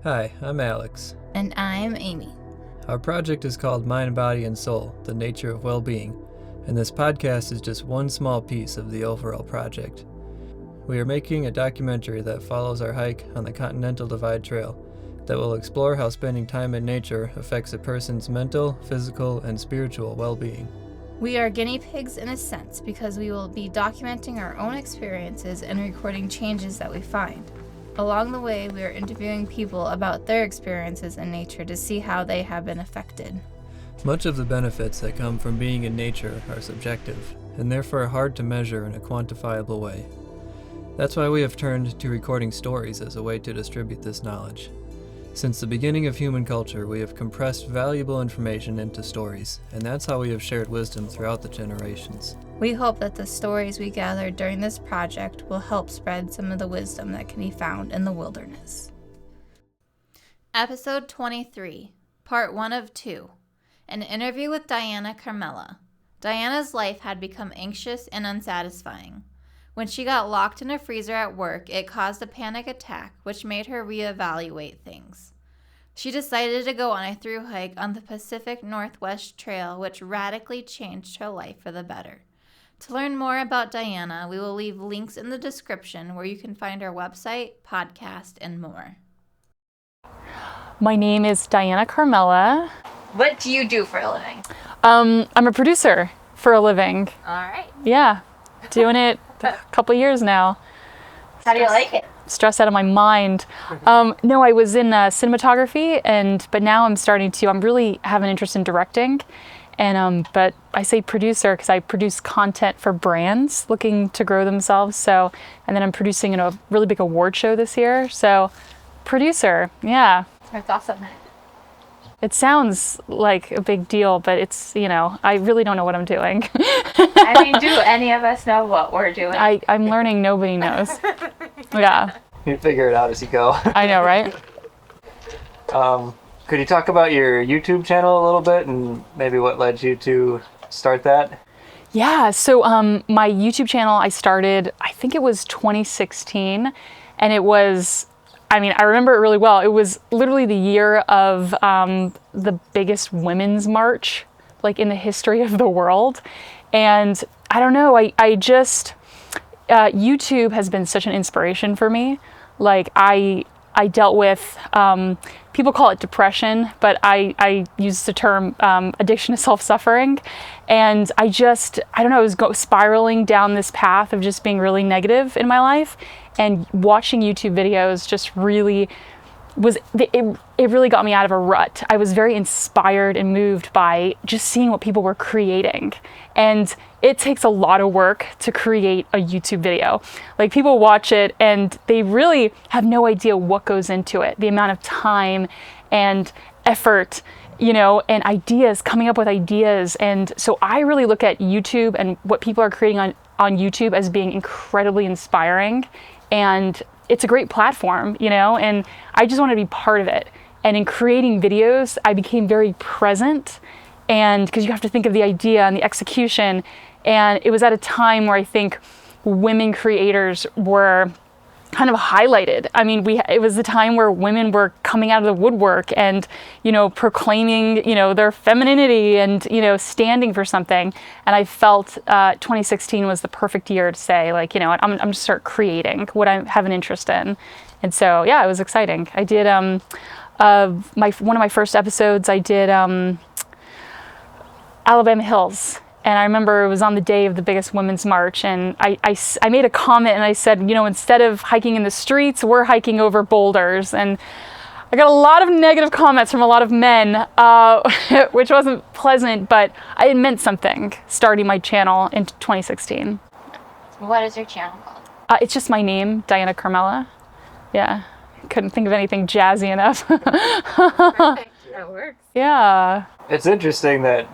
Hi, I'm Alex. And I'm Amy. Our project is called Mind, Body, and Soul, the Nature of Well-Being, and this podcast is just one small piece of the overall project. We are making a documentary that follows our hike on the Continental Divide Trail that will explore how spending time in nature affects a person's mental, physical, and spiritual well-being. We are guinea pigs in a sense because we will be documenting our own experiences and recording changes that we find. Along the way, we are interviewing people about their experiences in nature to see how they have been affected. Much of the benefits that come from being in nature are subjective, and therefore hard to measure in a quantifiable way. That's why we have turned to recording stories as a way to distribute this knowledge. Since the beginning of human culture, we have compressed valuable information into stories, and that's how we have shared wisdom throughout the generations. We hope that the stories we gathered during this project will help spread some of the wisdom that can be found in the wilderness. Episode 23, Part 1 of 2, an interview with Diana Carmella. Diana's life had become anxious and unsatisfying. When she got locked in a freezer at work, it caused a panic attack, which made her reevaluate things. She decided to go on a thru hike on the Pacific Northwest Trail, which radically changed her life for the better. To learn more about Diana, we will leave links in the description where you can find our website, podcast, and more. My name is Diana Carmella. What do you do for a living? I'm a producer for a living. All right. Yeah, doing it a couple years now. How do you like it? Stressed out of my mind. No, I was in cinematography, but now I'm really have an interest in directing. And but I say producer because I produce content for brands looking to grow themselves. So, and then I'm producing in a really big award show this year. So, producer, yeah. That's awesome. It sounds like a big deal, but it's, I really don't know what I'm doing. I mean, do any of us know what we're doing? I'm learning, nobody knows. Yeah. You figure it out as you go. I know, right? Could you talk about your YouTube channel a little bit and maybe what led you to start that? Yeah, so my YouTube channel I started, I think it was 2016, and it was, I remember it really well. It was literally the year of the biggest women's march, like in the history of the world. And I don't know, I just, YouTube has been such an inspiration for me. Like I dealt with, people call it depression, but I use the term addiction to self-suffering. And I was spiraling down this path of just being really negative in my life. And watching YouTube videos just really it really got me out of a rut. I was very inspired and moved by just seeing what people were creating. And it takes a lot of work to create a YouTube video. Like, people watch it and they really have no idea what goes into it, the amount of time and effort, and ideas, coming up with ideas. And so I really look at YouTube and what people are creating on YouTube as being incredibly inspiring. And it's a great platform, and I just want to be part of it. And in creating videos, I became very present, and because you have to think of the idea and the execution. And it was at a time where I think women creators were kind of highlighted. It was the time where women were coming out of the woodwork and, proclaiming, their femininity and, standing for something. And I felt 2016 was the perfect year to say, like, I'm going to start creating what I have an interest in. And so, yeah, it was exciting. I did, one of my first episodes, I did Alabama Hills. And I remember it was on the day of the biggest women's march, and I made a comment and I said, instead of hiking in the streets, we're hiking over boulders. And I got a lot of negative comments from a lot of men, which wasn't pleasant, but it meant something starting my channel in 2016. What is your channel called? It's just my name, Diana Carmella. Yeah, couldn't think of anything jazzy enough. Perfect, that works. Yeah. It's interesting that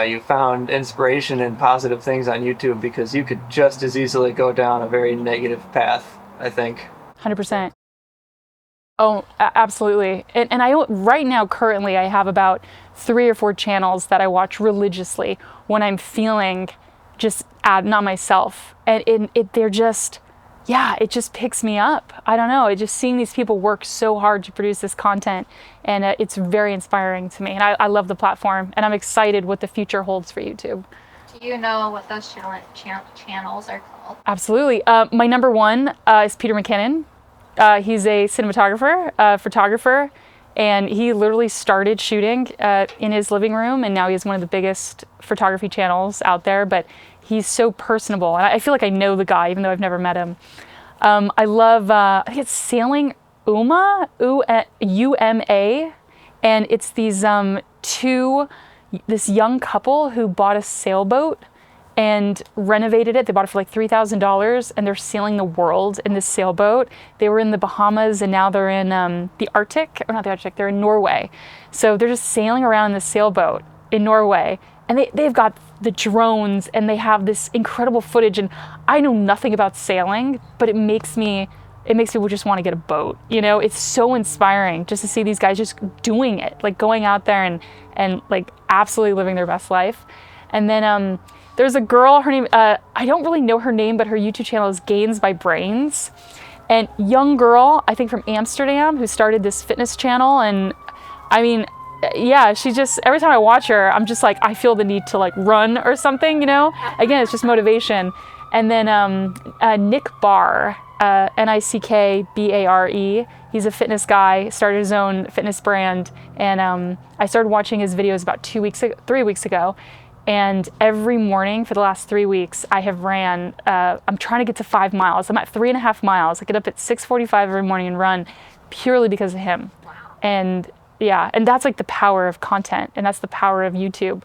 you found inspiration in positive things on YouTube, because you could just as easily go down a very negative path, I think. 100%. Oh, absolutely. And right now, currently, I have about 3 or 4 channels that I watch religiously when I'm feeling just not myself. And they're just, yeah, it just picks me up. I don't know. It just seeing these people work so hard to produce this content, and it's very inspiring to me. And I love the platform, and I'm excited what the future holds for YouTube. Do you know what those channels are called? Absolutely. My number one is Peter McKinnon. He's a cinematographer, photographer, and he literally started shooting in his living room, and now he has one of the biggest photography channels out there. But he's so personable, and I feel like I know the guy, even though I've never met him. I love, I think it's Sailing Uma, U-M-A, and it's these this young couple who bought a sailboat and renovated it. They bought it for like $3,000, and they're sailing the world in this sailboat. They were in the Bahamas, and now they're in the Arctic, or not the Arctic, they're in Norway. So they're just sailing around in this sailboat in Norway, and they've got the drones, and they have this incredible footage. And I know nothing about sailing, but it makes people just want to get a boat. You know, it's so inspiring just to see these guys just doing it, like going out there and like absolutely living their best life. And then there's a girl, her name, I don't really know her name, but her YouTube channel is Gains by Brains. And young girl, I think from Amsterdam, who started this fitness channel. And I mean, yeah, she just, every time I watch her, I'm just like, I feel the need to like run or something, you know? Again, it's just motivation. And then Nick Barr, Nickbare, he's a fitness guy, started his own fitness brand. And I started watching his videos about 3 weeks ago. And every morning for the last 3 weeks, I have ran, I'm trying to get to 5 miles. I'm at 3.5 miles. I get up at 6:45 every morning and run purely because of him. Wow. And yeah, and that's like the power of content, and that's the power of YouTube.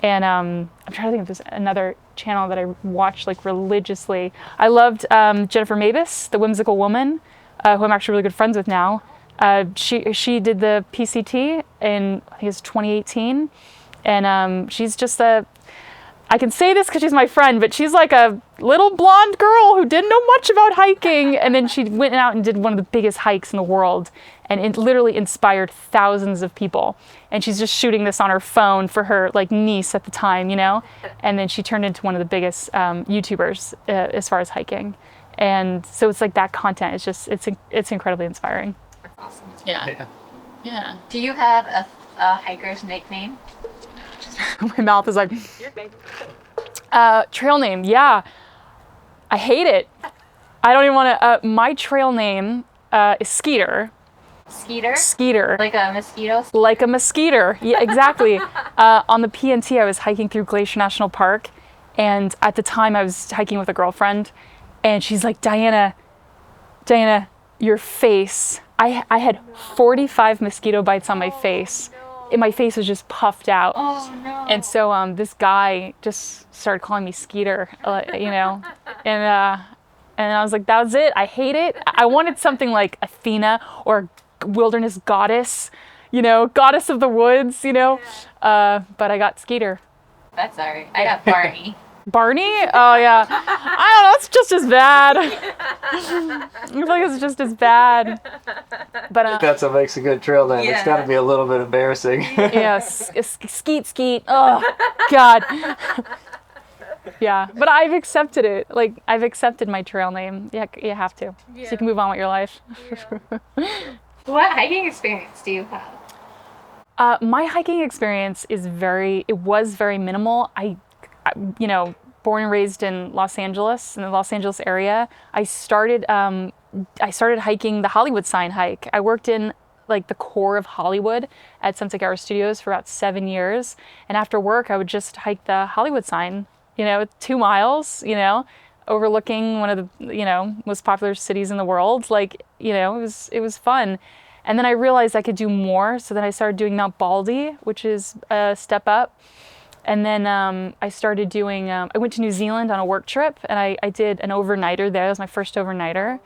And I'm trying to think if there's another channel that I watch like religiously. I loved Jennifer Mavis, the whimsical woman, who I'm actually really good friends with now. She did the PCT in, I think it's 2018. And she's just I can say this because she's my friend, but she's like a little blonde girl who didn't know much about hiking. And then she went out and did one of the biggest hikes in the world. And it literally inspired thousands of people. And she's just shooting this on her phone for her like niece at the time, you know? And then she turned into one of the biggest YouTubers as far as hiking. And so it's like that content is just, it's incredibly inspiring. Awesome. Yeah. Do you have a hiker's nickname? My mouth is like, trail name, yeah. I hate it. I don't even want to, my trail name is Skeeter. Skeeter. Like a mosquito? Like a mosquito, yeah, exactly. On the PNT, I was hiking through Glacier National Park, and at the time I was hiking with a girlfriend, and she's like, Diana, your face. I had 45 mosquito bites on my face. And my face was just puffed out. Oh no. And so this guy just started calling me Skeeter, you know, and I was like, that was it. I hate it. I wanted something like Athena or wilderness goddess, you know, goddess of the woods, you know, but I got Skeeter. That's all right. I got Barney. Barney? Oh yeah. I don't know, it's just as bad. I feel like it's just as bad. But that's what makes a good trail name. Yeah. It's got to be a little bit embarrassing. Yes, skeet. Oh God. Yeah, but I've accepted it. Like I've accepted my trail name. Yeah, you have to. Yeah. So you can move on with your life. Yeah. What hiking experience do you have? My hiking experience was very minimal. You know, born and raised in Los Angeles, in the Los Angeles area. I started hiking the Hollywood sign hike. I worked in like the core of Hollywood at Sunset Gower Studios for about 7 years. And after work, I would just hike the Hollywood sign, you know, 2 miles, you know, overlooking one of the, you know, most popular cities in the world. Like, you know, it was fun. And then I realized I could do more. So then I started doing Mount Baldy, which is a step up. And then I started doing, I went to New Zealand on a work trip, and I did an overnighter there. That was my first overnighter.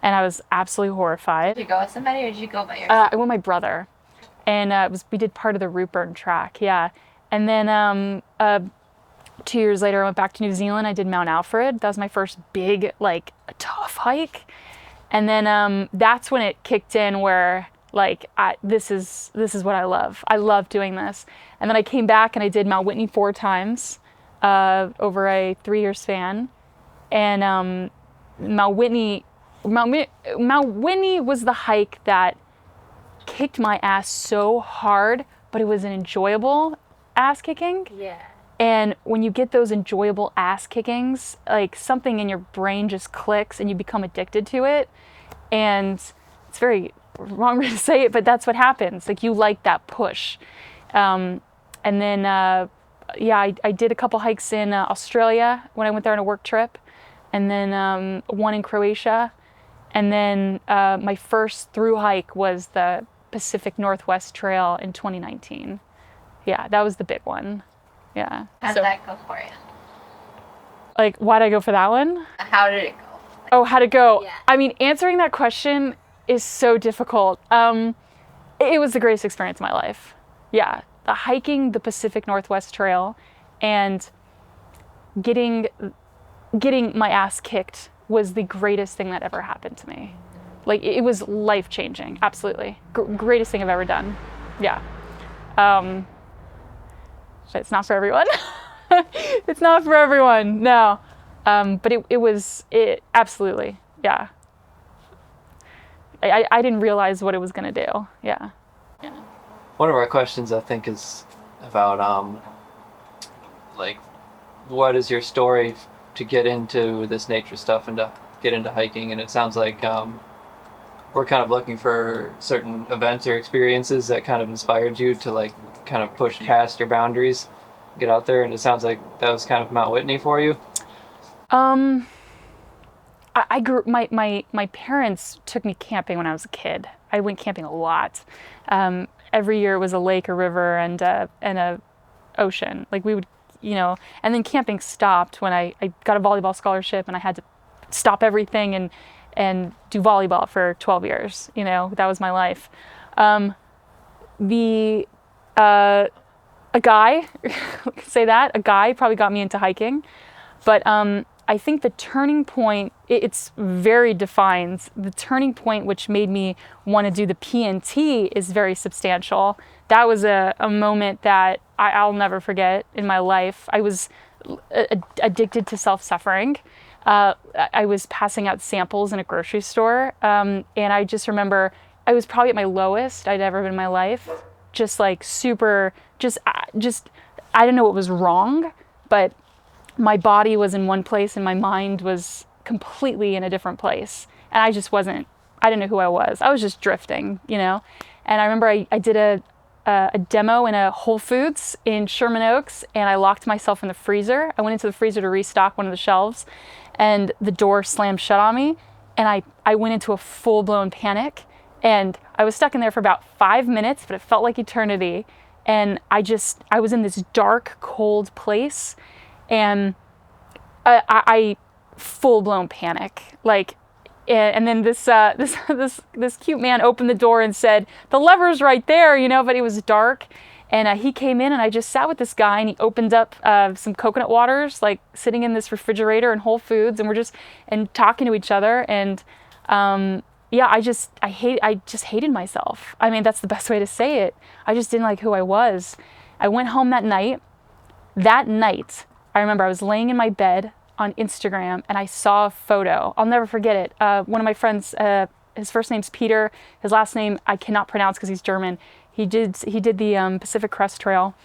And I was absolutely horrified. Did you go with somebody or did you go by yourself? I went with my brother. And we did part of the Root Burn track, yeah. And then 2 years later, I went back to New Zealand. I did Mount Alfred. That was my first big, like, tough hike. And then that's when it kicked in where, like, this is what I love. I love doing this. And then I came back and I did Mount Whitney 4 times over a 3-year span. And Mount Whitney was the hike that kicked my ass so hard, but it was an enjoyable ass kicking. Yeah. And when you get those enjoyable ass kickings, like something in your brain just clicks and you become addicted to it. And it's very wrong way to say it, but that's what happens. Like you like that push. And then, I did a couple hikes in Australia when I went there on a work trip, and then one in Croatia. And then my first through hike was the Pacific Northwest Trail in 2019. Yeah, that was the big one. Yeah. How did that go for you? Like, why'd I go for that one? How did it go? Oh, how'd it go? Yeah. I mean, answering that question is so difficult. It was the greatest experience of my life. Yeah, hiking the Pacific Northwest Trail and getting my ass kicked was the greatest thing that ever happened to me. Like, it was life-changing, absolutely. Greatest thing I've ever done. Yeah. But it's not for everyone. It's not for everyone, no. But it was absolutely, yeah. I didn't realize what it was gonna do, yeah. One of our questions, I think, is about like, what is your story to get into this nature stuff and to get into hiking? And it sounds like we're kind of looking for certain events or experiences that kind of inspired you to like kind of push past your boundaries, get out there. And it sounds like that was kind of Mount Whitney for you. I grew. My parents took me camping when I was a kid. I went camping a lot. Every year it was a lake, a river, and a ocean. Like we would, and then camping stopped when I got a volleyball scholarship and I had to stop everything and do volleyball for 12 years. That was my life. A guy, a guy probably got me into hiking, but I think the turning point, it's very defined. The turning point which made me want to do the PNT is very substantial. That was a moment that I'll never forget in my life. I was addicted to self-suffering. I was passing out samples in a grocery store, and I just remember I was probably at my lowest I'd ever been in my life. Just like super, I didn't know what was wrong, but my body was in one place and my mind was completely in a different place. And I didn't know who I was. I was just drifting, And I remember I did a demo in a Whole Foods in Sherman Oaks, and I locked myself in the freezer. I went into the freezer to restock one of the shelves, and the door slammed shut on me, and I went into a full-blown panic, and I was stuck in there for about 5 minutes, but it felt like eternity. And I was in this dark, cold place, and I full-blown panic, like. And then this cute man opened the door and said, "The lever's right there," but it was dark. And he came in, and I just sat with this guy, and he opened up some coconut waters, like sitting in this refrigerator in Whole Foods, and we're just talking to each other. And I just hated myself. I mean, that's the best way to say it. I just didn't like who I was. I went home that night. That night, I remember I was laying in my bed on Instagram, and I saw a photo. I'll never forget it. One of my friends, his first name's Peter. His last name I cannot pronounce because he's German. He did the Pacific Crest Trail,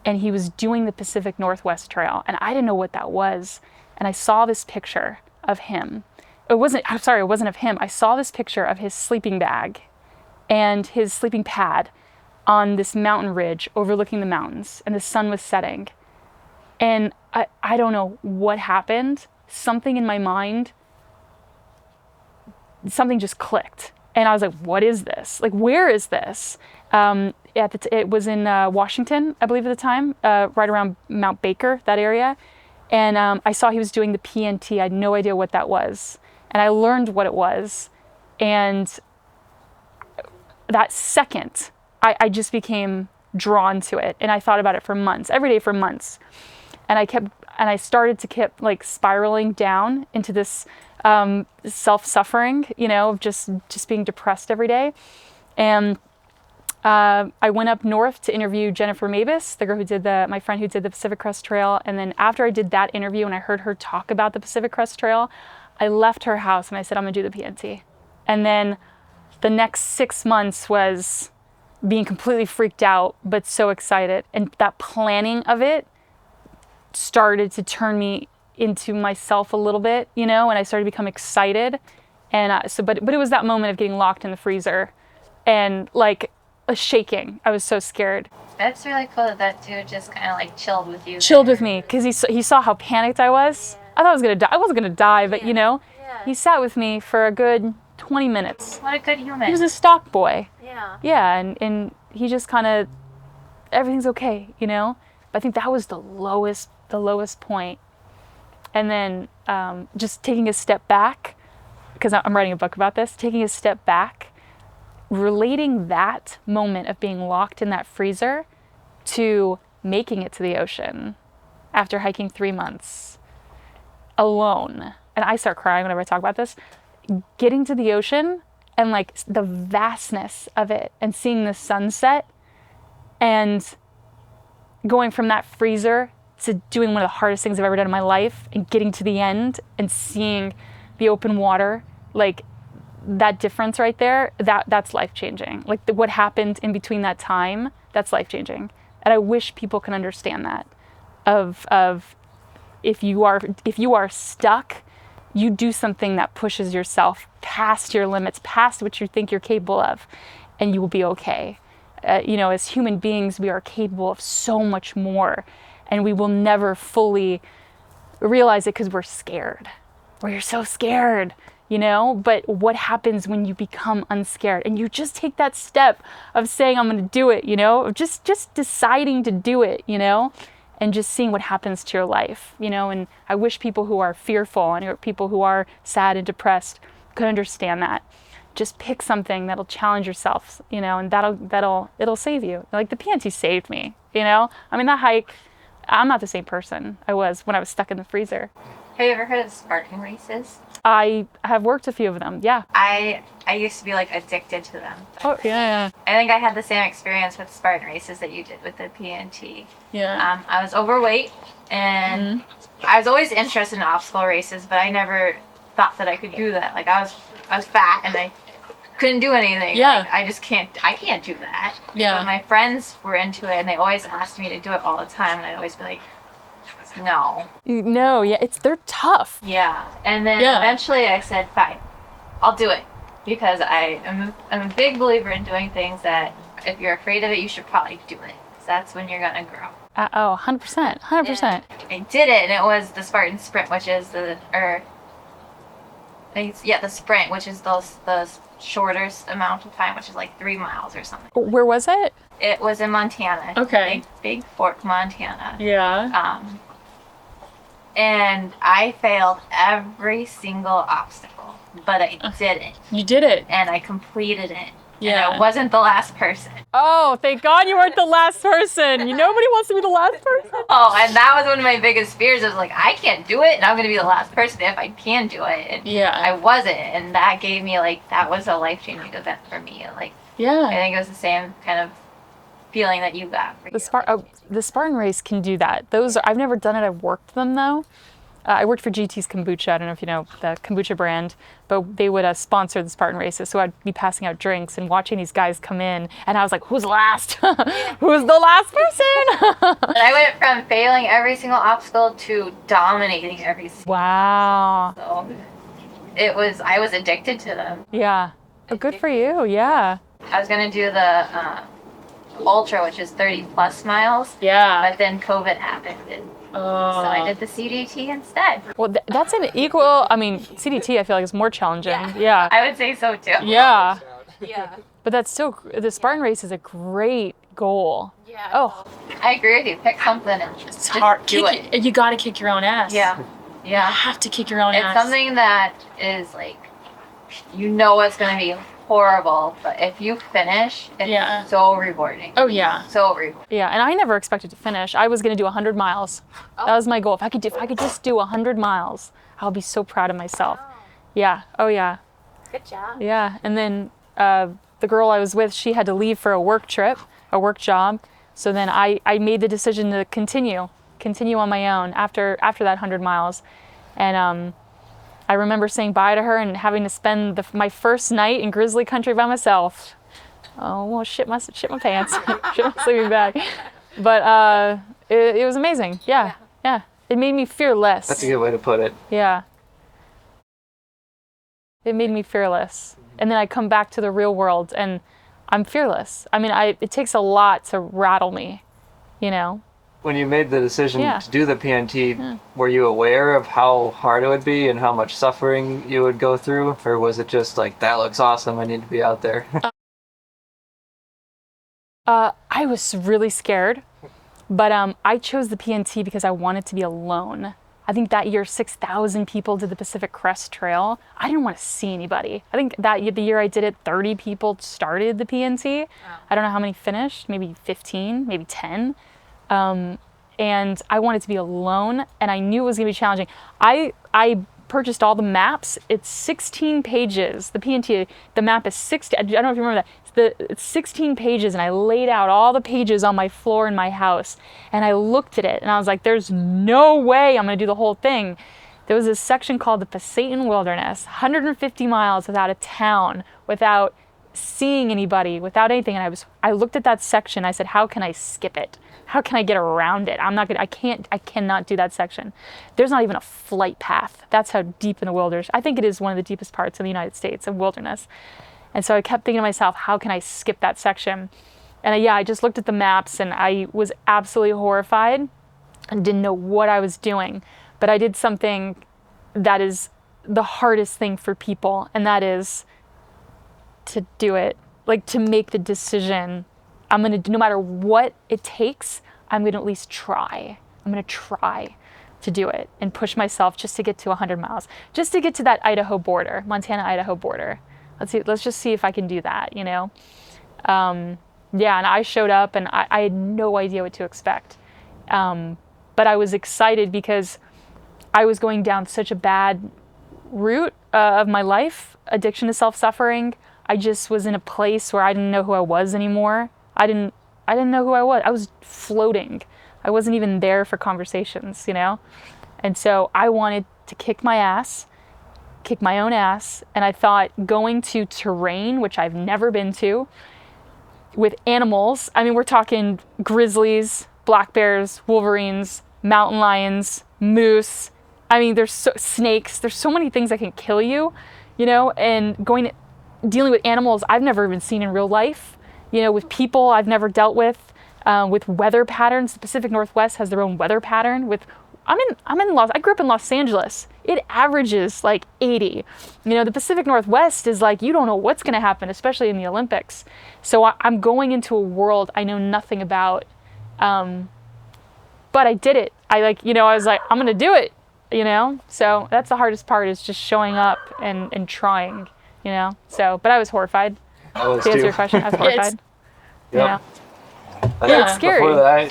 and he was doing the Pacific Northwest Trail, and I didn't know what that was. And I saw this picture of him. It wasn't of him. I saw this picture of his sleeping bag and his sleeping pad on this mountain ridge overlooking the mountains, and the sun was setting. And I don't know what happened. Something in my mind, something just clicked. And I was like, what is this? Like, where is this? It was in Washington, I believe at the time, right around Mount Baker, that area. And I saw he was doing the PNT. I had no idea what that was. And I learned what it was. And that second, I just became drawn to it. And I thought about it for months, every day for months. And I started to keep like spiraling down into this self-suffering, of just being depressed every day. And I went up north to interview Jennifer Mavis, the girl my friend who did the Pacific Crest Trail. And then after I did that interview and I heard her talk about the Pacific Crest Trail, I left her house and I said, I'm gonna do the PNT. And then the next 6 months was being completely freaked out, but so excited. And that planning of it started to turn me into myself a little bit, you know, and I started to become excited. And but it was that moment of getting locked in the freezer and like shaking. I was so scared. That's really cool that dude just kind of like chilled with you. Chilled with me because he saw how panicked I was. I thought I was gonna die. I wasn't gonna die, but you know, he sat with me for a good 20 minutes. What a good human. He was a stock boy. Yeah. Yeah, and he just kind of, everything's okay, you know? But I think that was the lowest point. And then just taking a step back, because I'm writing a book about this, taking a step back, relating that moment of being locked in that freezer to making it to the ocean after hiking 3 months alone. And I start crying whenever I talk about this. Getting to the ocean and like the vastness of it and seeing the sunset and going from that freezer to doing one of the hardest things I've ever done in my life and getting to the end and seeing the open water, like that difference right there, that's life-changing. Like what happened in between that time, that's life-changing. And I wish people can understand that of if you are stuck, you do something that pushes yourself past your limits, past what you think you're capable of, and you will be okay. You know, as human beings, we are capable of so much more, and we will never fully realize it because we're scared. We're so scared, you know? But what happens when you become unscared and you just take that step of saying, I'm going to do it, you know? Of just deciding to do it, you know? And just seeing what happens to your life, you know? And I wish people who are fearful and people who are sad and depressed could understand that. Just pick something that'll challenge yourself, you know, and it'll save you. Like the PNT saved me, you know? I mean, that hike, I'm not the same person I was when I was stuck in the freezer. Have you ever heard of Spartan races? I have worked a few of them, yeah. I used to be like addicted to them. Oh, yeah. I think I had the same experience with Spartan races that you did with the PNT. Yeah. I was overweight and I was always interested in obstacle races, but I never thought that I could do that. Like I was fat and I couldn't do anything. Yeah. Like, I can't do that. Yeah. But my friends were into it and they always asked me to do it all the time and I'd always be like, no. No, yeah, they're tough. Yeah. And then eventually I said, fine, I'll do it. Because I'm a big believer in doing things that if you're afraid of it, you should probably do it. Because that's when you're going to grow. 100%. 100%. And I did it, and it was the Spartan Sprint, which is the sprint, which is the shortest amount of time, which is like 3 miles or something. Where was it? It was in Montana. Okay. Big Fork, Montana. Yeah. And I failed every single obstacle, but I did it. You did it. And I completed it. Yeah. And I wasn't the last person. Oh, thank God you weren't the last person. Nobody wants to be the last person. Oh, and that was one of my biggest fears. I was like, I can't do it, and I'm going to be the last person if I can do it. And I wasn't, and that gave me, like, that was a life-changing event for me. Like, I think it was the same kind of feeling that you got. The Spartan race can do that. I've never done it. I've worked them, though. I worked for GT's Kombucha. I don't know if you know the kombucha brand, but they would sponsor the Spartan races. So I'd be passing out drinks and watching these guys come in, and I was like, who's last? Who's the last person? And I went from failing every single obstacle to dominating every single Wow. obstacle. So I was addicted to them. Yeah. Oh, good for you. Yeah. I was going to do the Ultra, which is 30 plus miles. Yeah. But then COVID happened. So I did the CDT instead. Well, that's an equal, CDT I feel like is more challenging. Yeah. I would say so too. Yeah. Yeah. But that's still, the Spartan race is a great goal. Yeah. Oh. I agree with you. Pick something and It's hard. do it. You gotta kick your own ass. Yeah. Yeah. You have to kick your own ass. It's something that is like, it's going to be horrible, but if you finish, it's so rewarding. Oh, yeah. So rewarding. Yeah, and I never expected to finish. I was going to do 100 miles. That was my goal. If I could just do 100 miles, I'll be so proud of myself. Yeah. Oh, yeah. Good job. Yeah, and then the girl I was with, she had to leave for a work job. So then I made the decision to continue on my own after that 100 miles. And I remember saying bye to her and having to spend my first night in grizzly country by myself. Oh, well, shit my pants, shit my sleeping bag. But it was amazing. Yeah. It made me fearless. That's a good way to put it. Yeah. It made me fearless. And then I come back to the real world and I'm fearless. I mean, it takes a lot to rattle me, you know? When you made the decision to do the PNT, were you aware of how hard it would be and how much suffering you would go through? Or was it just like, that looks awesome, I need to be out there? I was really scared, but I chose the PNT because I wanted to be alone. I think that year 6,000 people did the Pacific Crest Trail. I didn't want to see anybody. I think the year I did it, 30 people started the PNT. Wow. I don't know how many finished, maybe 15, maybe 10. And I wanted to be alone, and I knew it was going to be challenging. I purchased all the maps. It's 16 pages. The PNT, the map is 60. I don't know if you remember that. It's 16 pages, and I laid out all the pages on my floor in my house, and I looked at it, and I was like, there's no way I'm going to do the whole thing. There was this section called the Pasayten Wilderness, 150 miles without a town, without seeing anybody, without anything. And I looked at that section. I said, how can I skip it? How can I get around it? I cannot do that section. There's not even a flight path. That's how deep in the wilderness. I think it is one of the deepest parts of the United States of wilderness. And so I kept thinking to myself, how can I skip that section? And I just looked at the maps and I was absolutely horrified and didn't know what I was doing. But I did something that is the hardest thing for people, and that is to do it, like to make the decision. I'm going to, no matter what it takes, I'm going to at least try. I'm going to try to do it and push myself just to get to 100 miles, just to get to that Idaho border, Montana-Idaho border. Let's just see if I can do that, you know? And I showed up and I had no idea what to expect. But I was excited because I was going down such a bad route of my life, addiction to self-suffering. I just was in a place where I didn't know who I was anymore. I didn't know who I was. I was floating. I wasn't even there for conversations, you know? And so I wanted to kick my own ass. And I thought going to terrain, which I've never been to, with animals. I mean, we're talking grizzlies, black bears, wolverines, mountain lions, moose. I mean, there's snakes. There's so many things that can kill you, you know? And dealing with animals I've never even seen in real life. You know, with people I've never dealt with weather patterns. The Pacific Northwest has their own weather pattern. I grew up in Los Angeles. It averages like 80. You know, the Pacific Northwest is like, you don't know what's going to happen, especially in the Olympics. So I'm going into a world I know nothing about. But I did it. I was like, I'm going to do it, you know? So that's the hardest part, is just showing up and trying, you know? So, but I was horrified. I was to answer too. your question, I was horrified. Yep. Yeah, it's scary.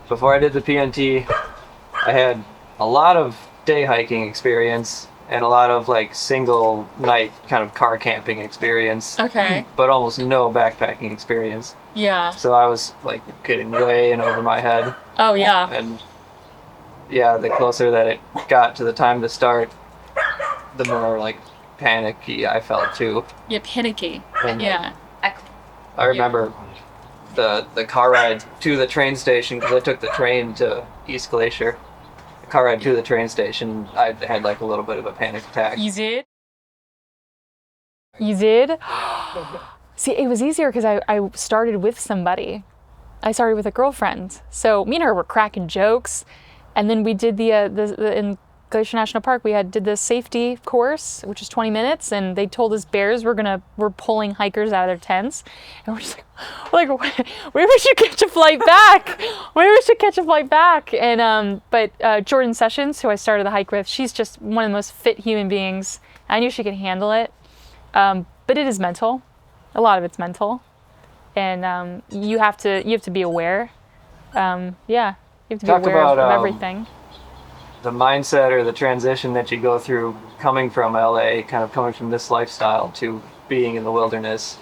Before I did the PNT, I had a lot of day hiking experience and a lot of like single night kind of car camping experience. Okay. But almost no backpacking experience. Yeah. So I was like getting way in over my head. Oh yeah. And yeah, the closer that it got to the time to start, the more like panicky I felt too. Yeah, panicky. And yeah. I remember the car ride to the train station, because I took the train to East Glacier. The car ride to the train station, I had like a little bit of a panic attack. You did? You did? See, it was easier because I started with somebody. I started with a girlfriend. So me and her were cracking jokes. And then we did in Glacier National Park, we did the safety course, which is 20 minutes, and they told us bears were pulling hikers out of their tents, and we're just like maybe we should catch a flight back. And but Jordan Sessions, who I started the hike with, she's just one of the most fit human beings. I knew she could handle it, but it is mental. A lot of it's mental, and you have to be aware. You have to be aware of everything. The mindset or the transition that you go through coming from LA, kind of coming from this lifestyle to being in the wilderness,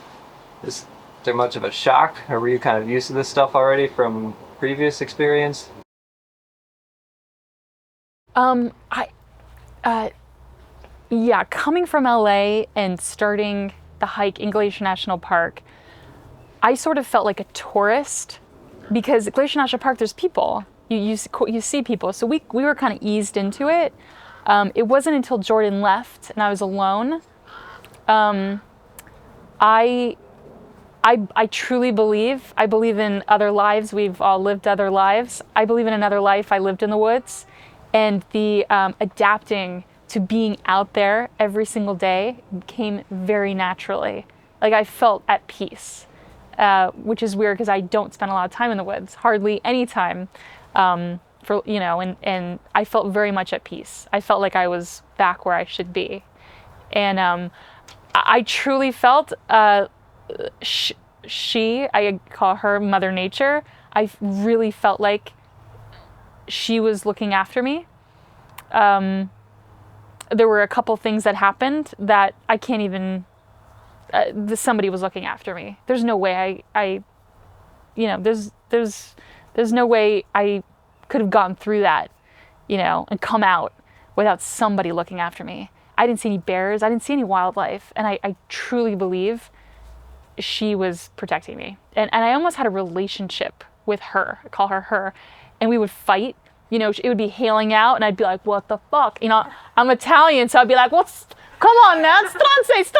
is there much of a shock, or were you kind of used to this stuff already from previous experience? Yeah, coming from LA and starting the hike in Glacier National Park, I sort of felt like a tourist because at Glacier National Park, there's people. You see people. So we were kind of eased into it. It wasn't until Jordan left and I was alone. I truly believe in other lives. We've all lived other lives. I believe in another life I lived in the woods, and the adapting to being out there every single day came very naturally. Like I felt at peace, which is weird because I don't spend a lot of time in the woods, hardly any time. And I felt very much at peace. I felt like I was back where I should be, and I truly felt. I call her Mother Nature. I really felt like she was looking after me. There were a couple things that happened that I can't even, somebody was looking after me. There's no way there's no way I could have gone through that, and come out without somebody looking after me. I didn't see any bears. I didn't see any wildlife. And I truly believe she was protecting me. And I almost had a relationship with her. I call her. And we would fight. It would be hailing out, and I'd be like, what the fuck? I'm Italian, so I'd be like, come on now, stronze,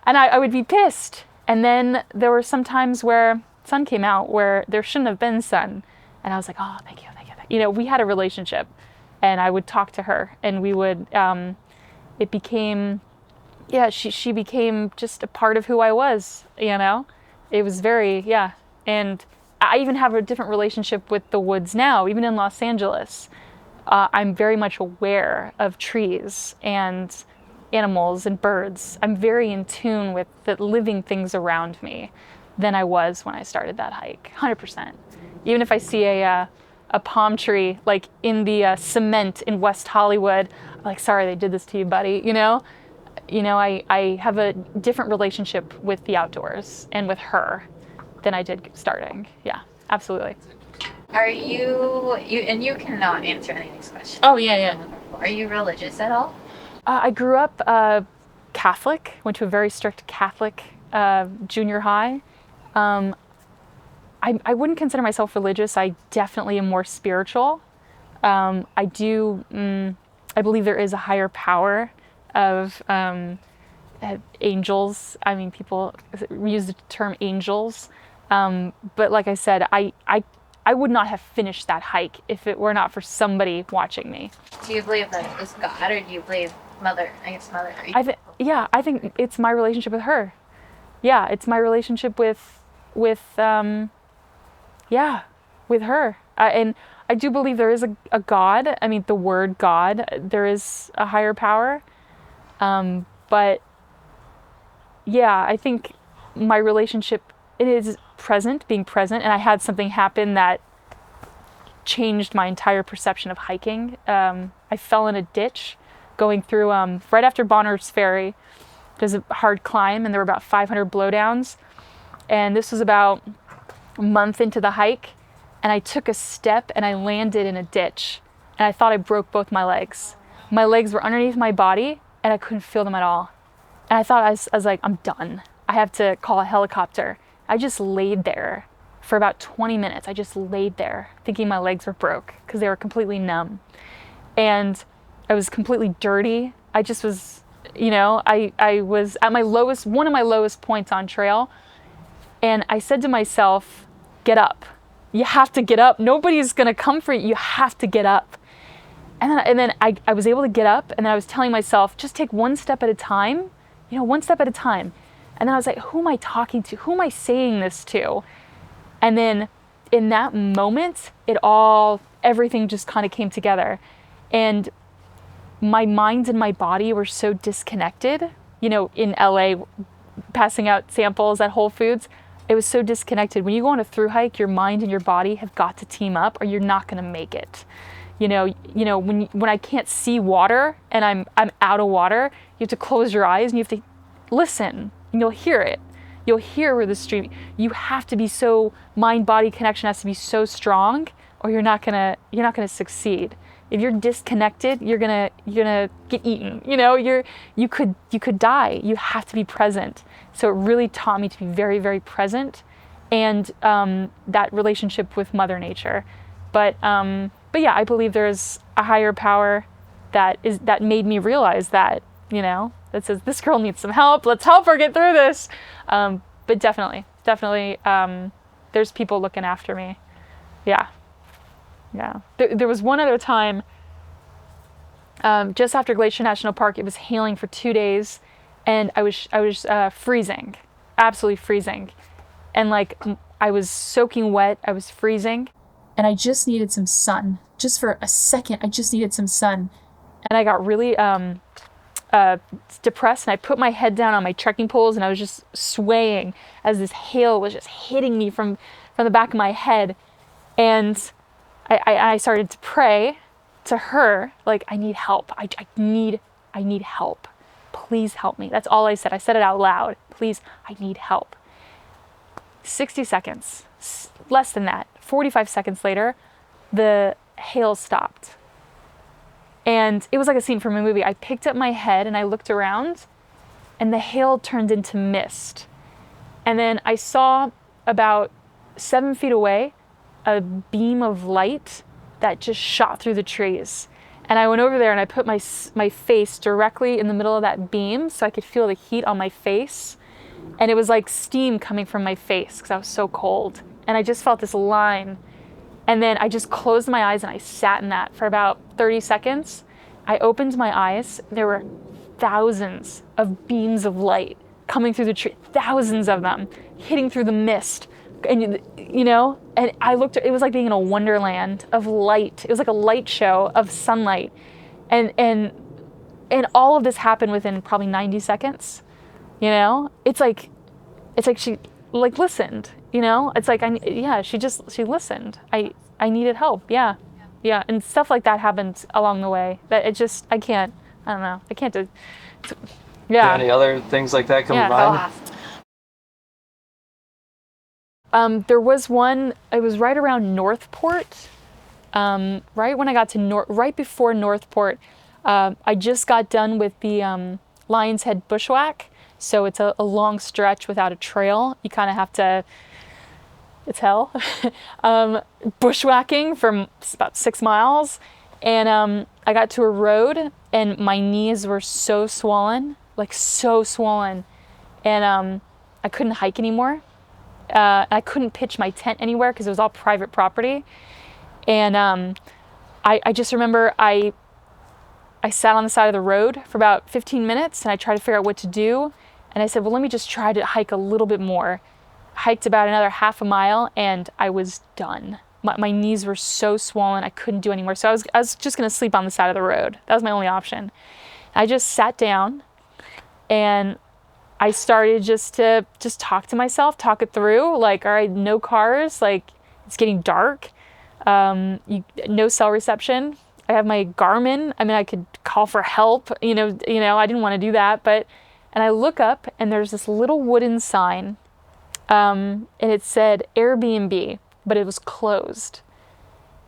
and I would be pissed. And then there were some times where sun came out where there shouldn't have been sun. And I was like, oh, thank you. We had a relationship, and I would talk to her, and we would, it became, she became just a part of who I was, It was very, and I even have a different relationship with the woods now, even in Los Angeles. I'm very much aware of trees and animals and birds. I'm very in tune with the living things around me than I was when I started that hike, 100%. Even if I see a palm tree, like in the cement in West Hollywood, I'm like, sorry, they did this to you, buddy, I have a different relationship with the outdoors and with her than I did starting. Yeah, absolutely. Are you and you cannot answer any of these questions. Oh, yeah. Are you religious at all? I grew up Catholic, went to a very strict Catholic junior high. I wouldn't consider myself religious. I definitely am more spiritual. I believe there is a higher power of angels. I mean, people use the term angels. But like I said, I would not have finished that hike if it were not for somebody watching me. Do you believe that it's God, or do you believe Mother? I think it's my relationship with her. Yeah, it's my relationship with her. And I do believe there is a God. I mean, the word God, there is a higher power. But yeah, I think my relationship, it is being present, and I had something happen that changed my entire perception of hiking. I fell in a ditch going through, right after Bonner's Ferry. There's a hard climb, and there were about 500 blowdowns. And this was about a month into the hike, and I took a step and I landed in a ditch, and I thought I broke both my legs. My legs were underneath my body, and I couldn't feel them at all. And I thought, I was like, I'm done. I have to call a helicopter. I just laid there for about 20 minutes. I just laid there thinking my legs were broke because they were completely numb. And I was completely dirty. I just was, I was at one of my lowest points on trail. And I said to myself, get up. You have to get up. Nobody's going to come for you. You have to get up. And then I was able to get up, and then I was telling myself, just take one step at a time, one step at a time. And then I was like, who am I talking to? Who am I saying this to? And then in that moment, everything just kind of came together. And my mind and my body were so disconnected, in LA, passing out samples at Whole Foods. It was so disconnected. When you go on a thru hike, your mind and your body have got to team up, or you're not going to make it. When I can't see water and I'm out of water, you have to close your eyes and you have to listen, and you'll hear it. You'll hear where the stream. You have to be mind-body connection has to be so strong, or you're not gonna succeed. If you're disconnected, you're gonna get eaten. You know, you could die. You have to be present. So it really taught me to be very, very present, and that relationship with Mother Nature. But yeah, I believe there's a higher power that made me realize that, you know, that says this girl needs some help. Let's help her get through this. But definitely, there's people looking after me. Yeah. There was one other time, just after Glacier National Park. It was hailing for 2 days, and I was freezing, absolutely freezing, and like I was soaking wet. I was freezing, and I just needed some sun. Just for a second, I just needed some sun, and I got really depressed, and I put my head down on my trekking poles, and I was just swaying as this hail was just hitting me from the back of my head. And I started to pray to her, like, I need help. I need help. Please help me. That's all I said. I said it out loud. Please, I need help. 60 seconds, less than that, 45 seconds later, the hail stopped. And it was like a scene from a movie. I picked up my head and I looked around, and the hail turned into mist. And then I saw about 7 feet away a beam of light that just shot through the trees. And I went over there and I put my face directly in the middle of that beam so I could feel the heat on my face. And it was like steam coming from my face because I was so cold. And I just felt this line. And then I just closed my eyes and I sat in that for about 30 seconds. I opened my eyes. There were thousands of beams of light coming through the tree, thousands of them hitting through the mist. And you know, and I looked, it was like being in a wonderland of light. It was like a light show of sunlight. And all of this happened within probably 90 seconds. You know, it's like she like listened, you know, it's like, she listened. I needed help. Yeah. And stuff like that happened along the way that I don't know. I can't do. Yeah. Any other things like that come to mind? There was one, it was right around Northport, right when I got to right before Northport. I just got done with the Lion's Head bushwhack. So it's a long stretch without a trail. You kind of have to, it's hell, bushwhacking for about 6 miles. And I got to a road and my knees were so swollen, like so swollen. And I couldn't hike anymore. I couldn't pitch my tent anywhere because it was all private property. And I just remember I sat on the side of the road for about 15 minutes and I tried to figure out what to do. And I said, well, let me just try to hike a little bit more. Hiked about another half a mile and I was done. My knees were so swollen, I couldn't do anymore. So I was just gonna sleep on the side of the road. That was my only option. I just sat down and I started just to talk to myself, talk it through. Like, all right, no cars, like it's getting dark. No cell reception. I have my Garmin. I mean, I could call for help, you know, I didn't want to do that, and I look up and there's this little wooden sign, and it said Airbnb, but it was closed.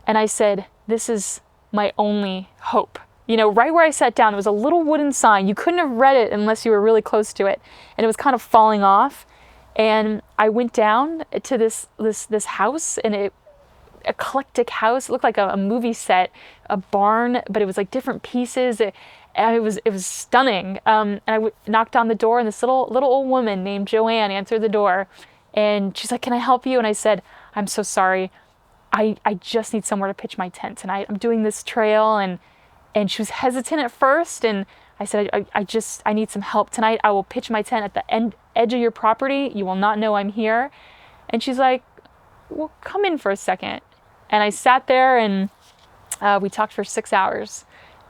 And I said, this is my only hope. You know, right where I sat down, there was a little wooden sign. You couldn't have read it unless you were really close to it. And it was kind of falling off. And I went down to this house, and eclectic house. It looked like a movie set, a barn, but it was like different pieces. It was stunning. And I knocked on the door, and this little old woman named Joanne answered the door. And she's like, can I help you? And I said, I'm so sorry. I just need somewhere to pitch my tent tonight. I'm doing this trail. And she was hesitant at first. And I said, I need some help tonight. I will pitch my tent at the edge of your property. You will not know I'm here. And she's like, well, come in for a second. And I sat there and we talked for 6 hours.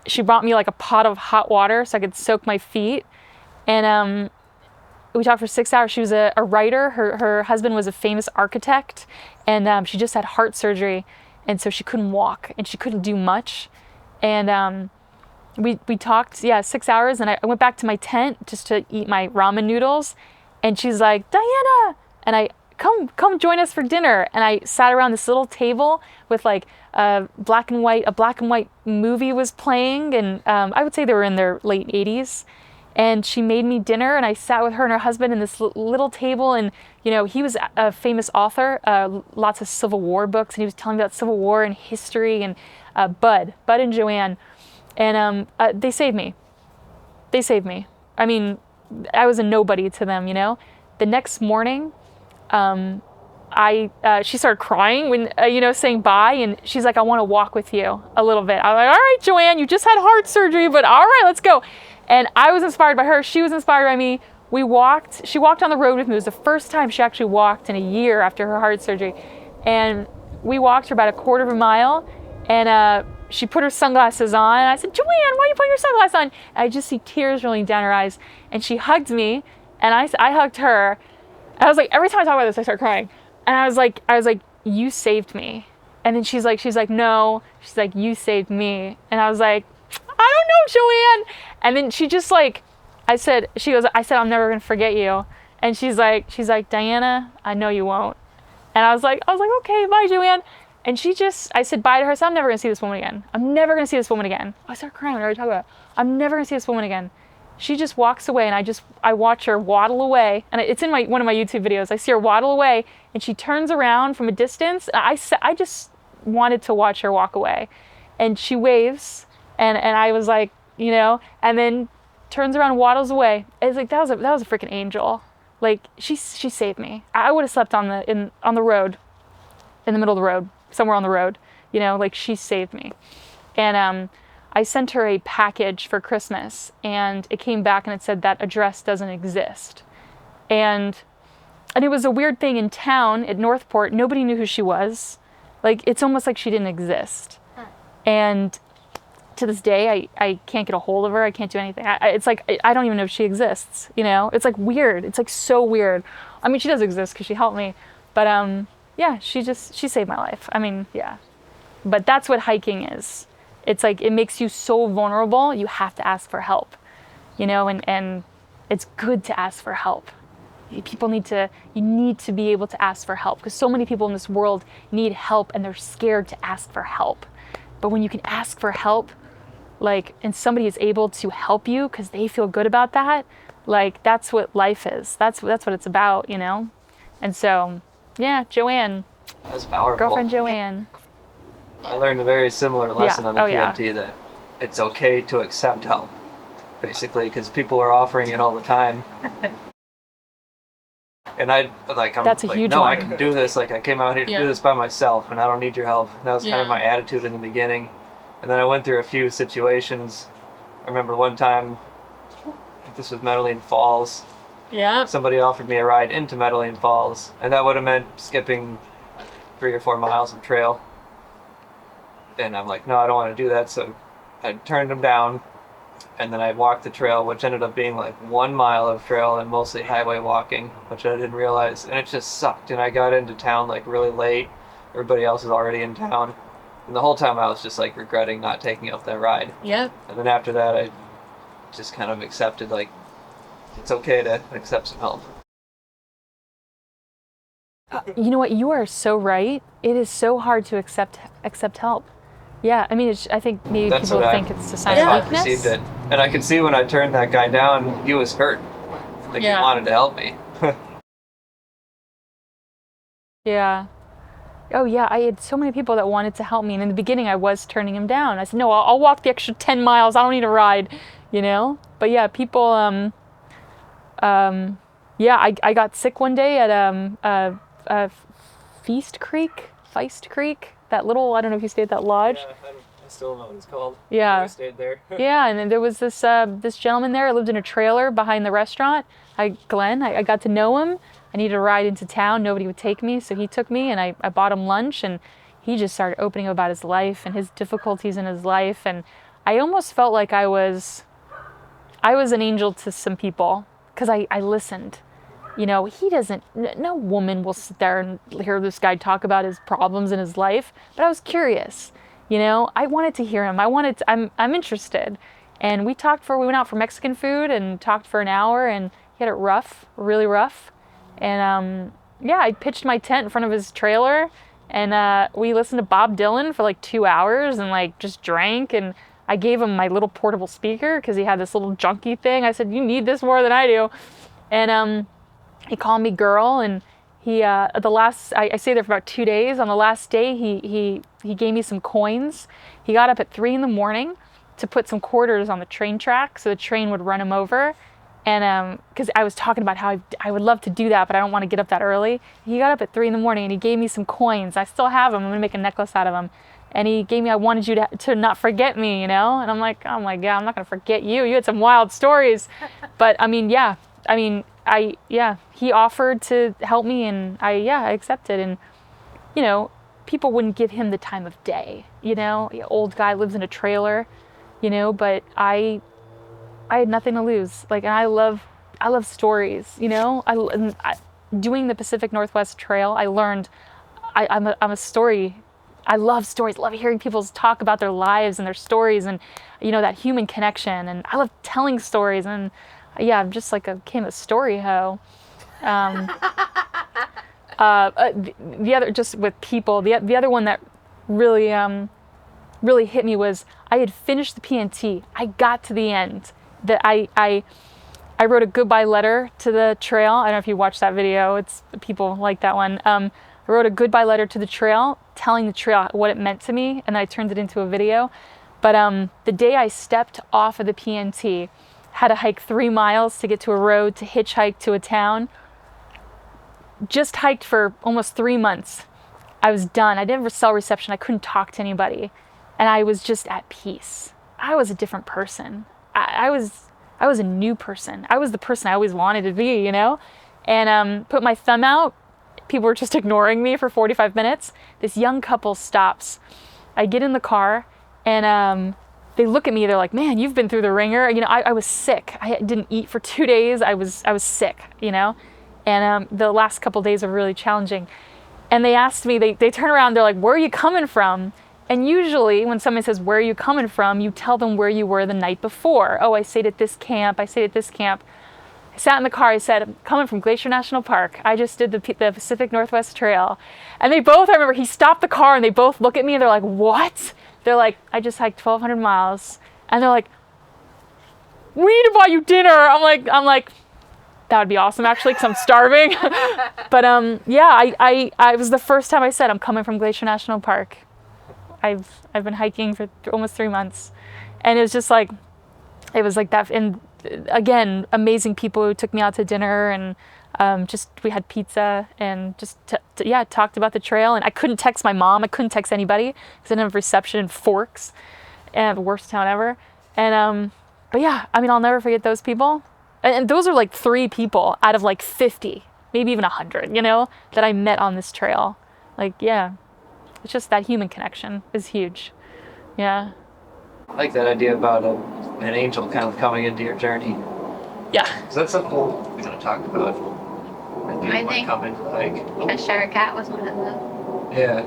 She brought me like a pot of hot water so I could soak my feet. And we talked for 6 hours. She was a writer. Her husband was a famous architect. And she just had heart surgery. And so she couldn't walk and she couldn't do much. And we talked, 6 hours. And I went back to my tent just to eat my ramen noodles. And she's like, Diana! And I come join us for dinner. And I sat around this little table with like a black and white movie was playing. And I would say they were in their late 80s. And she made me dinner, and I sat with her and her husband in this little table. And, you know, he was a famous author, lots of Civil War books. And he was telling me about Civil War and history, and Bud and Joanne. And they saved me. They saved me. I mean, I was a nobody to them, you know. The next morning, she started crying when, you know, saying bye. And she's like, I want to walk with you a little bit. I'm like, all right, Joanne, you just had heart surgery, but all right, let's go. And I was inspired by her. She was inspired by me. She walked on the road with me. It was the first time she actually walked in a year after her heart surgery. And we walked for about a quarter of a mile. And she put her sunglasses on. And I said, Joanne, why are you putting your sunglasses on? And I just see tears rolling down her eyes. And she hugged me. And I hugged her. And I was like, every time I talk about this, I start crying. And I was like, you saved me. And then she's like, no. She's like, you saved me. And I was like, I don't know, Joanne. And then she just like, I said, I'm never going to forget you. And she's like, Diana, I know you won't. And I was like, okay, bye, Joanne. And I said bye to her. So I'm never going to see this woman again. I'm never going to see this woman again. I started crying when I talk about it. I'm never going to see this woman again. She just walks away, and I watch her waddle away. And it's in one of my YouTube videos. I see her waddle away, and she turns around from a distance. I just wanted to watch her walk away. And she waves, and I was like, you know, and then turns around and waddles away. It's like, that was a freaking angel. Like, she saved me. I would have slept on the road, in the middle of the road, somewhere on the road, you know, like, she saved me. And I sent her a package for Christmas, and it came back and it said that address doesn't exist. And it was a weird thing in town at Northport. Nobody knew who she was. Like, it's almost like she didn't exist. And to this day, I can't get a hold of her. I can't do anything. It's like, I don't even know if she exists, you know? It's like weird. It's like so weird. I mean, she does exist because she helped me. But yeah, she saved my life. I mean, yeah. But that's what hiking is. It's like, it makes you so vulnerable, you have to ask for help, you know? And it's good to ask for help. You need to be able to ask for help, because so many people in this world need help and they're scared to ask for help. But when you can ask for help, like, and somebody is able to help you because they feel good about that, like, that's what life is. That's what it's about, you know? And so, yeah, Joanne. That's powerful. Girlfriend Joanne. I learned a very similar lesson on the PMT, yeah. that it's okay to accept help, basically, because people are offering it all the time. And I'm That's a like, huge no, one. I can do this. Like, I came out here to do this by myself, and I don't need your help. That was kind of my attitude in the beginning. And then I went through a few situations. I remember one time, I think this was Medellin Falls. Yeah. Somebody offered me a ride into Medellin Falls, and that would have meant skipping 3 or 4 miles of trail. And I'm like, no, I don't want to do that. So I turned them down, and then I walked the trail, which ended up being like 1 mile of trail and mostly highway walking, which I didn't realize. And it just sucked. And I got into town like really late. Everybody else was already in town. And the whole time I was just like regretting not taking up that ride. Yeah. And then after that, I just kind of accepted, like, it's okay to accept some help. You know what? You are so right. It is so hard to accept help. Yeah, I mean, I think maybe That's people what think it's a sign of I weakness. perceived it. And I could see when I turned that guy down, he was hurt. Like, he wanted to help me. Yeah. Oh, yeah, I had so many people that wanted to help me. And in the beginning, I was turning him down. I said, no, I'll walk the extra 10 miles. I don't need a ride, you know? But yeah, people, yeah, I got sick one day at Feist Creek, that little, I don't know if you stayed at that lodge. Yeah, I still don't know what it's called. Yeah. I stayed there. Yeah, and then there was this gentleman there. I lived in a trailer behind the restaurant. Glenn, I got to know him. I needed a ride into town. Nobody would take me, so he took me, and I bought him lunch, and he just started opening up about his life and his difficulties in his life. And I almost felt like I was an angel to some people, because I listened. You know, no woman will sit there and hear this guy talk about his problems in his life, but I was curious. You know, I wanted to hear him. I'm interested. And we went out for Mexican food and talked for an hour, and he had it rough, really rough. And I pitched my tent in front of his trailer, and we listened to Bob Dylan for like 2 hours and like just drank. And I gave him my little portable speaker because he had this little junky thing. I said, you need this more than I do. And he called me girl, and he I stayed there for about 2 days. On the last day, he gave me some coins. He got up at 3 a.m. to put some quarters on the train track so the train would run him over. And because I was talking about how I would love to do that, but I don't want to get up that early. He got up at 3 a.m. and he gave me some coins. I still have them. I'm gonna make a necklace out of them. And he gave me, I wanted you to not forget me, you know? And I'm like, oh my God, I'm not gonna forget you. You had some wild stories. But he offered to help me, and I accepted. And, you know, people wouldn't give him the time of day, you know? Old guy lives in a trailer, you know, but I had nothing to lose. Like, and I love stories, you know? Doing the Pacific Northwest Trail, I learned I'm a story. I love stories. I love hearing people talk about their lives and their stories, and, you know, that human connection. And I love telling stories. And I'm just like became a story hoe. The other, just with people, the other one that really hit me was I had finished the PNT. I got to the end. That I wrote a goodbye letter to the trail. I don't know if you watched that video. It's people like that one. I wrote a goodbye letter to the trail, telling the trail what it meant to me, and then I turned it into a video. But the day I stepped off of the PNT, had to hike 3 miles to get to a road to hitchhike to a town. Just hiked for almost 3 months. I was done. I didn't have cell reception. I couldn't talk to anybody, and I was just at peace. I was a different person. I was a new person. I was the person I always wanted to be, you know? And put my thumb out. People were just ignoring me for 45 minutes. This young couple stops. I get in the car, and they look at me. They're like, man, you've been through the ringer. You know, I was sick. I didn't eat for 2 days. I was sick, you know? And the last couple days were really challenging. And they asked me, they turn around, they're like, where are you coming from? And usually when someone says, where are you coming from? You tell them where you were the night before. Oh, I stayed at this camp. I stayed at this camp. I sat in the car. I said, I'm coming from Glacier National Park. I just did the Pacific Northwest Trail. And they both, I remember he stopped the car and they both look at me and they're like, what? They're like, I just hiked 1,200 miles. And they're like, we need to buy you dinner. I'm like, that would be awesome actually, because I'm starving. But I was the first time I said, I'm coming from Glacier National Park. I've been hiking for almost 3 months, and it was just like, it was like that. And again, amazing people who took me out to dinner, and we had pizza and just talked about the trail. And I couldn't text my mom. I couldn't text anybody because I didn't have reception in Forks, and the worst town ever. And but yeah, I mean, I'll never forget those people. And those are like 3 people out of like 50, maybe even 100, you know, that I met on this trail. Like, yeah. It's just that human connection is huge. Yeah. I like that idea about an angel kind of coming into your journey. Yeah. Is that something we're going to talk about? I think Cheshire Cat was one of them. Yeah.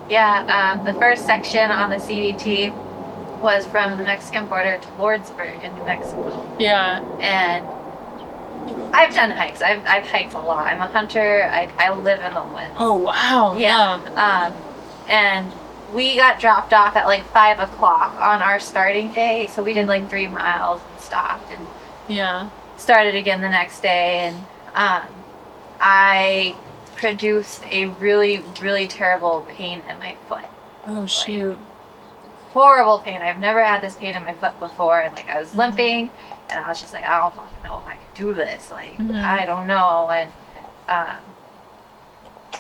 Yeah, the first section on the CDT was from the Mexican border to Lordsburg in New Mexico. Yeah. And I've done hikes. I've hiked a lot. I'm a hunter. I live in the woods. Oh, wow. Yeah. And we got dropped off at like 5 o'clock on our starting day. So we did like 3 miles and stopped and started again the next day. And I produced a really, really terrible pain in my foot. Oh, shoot. Horrible pain. I've never had this pain in my foot before. And like I was limping, and I was just like, I don't fucking know if I can do this. Like, I don't know. And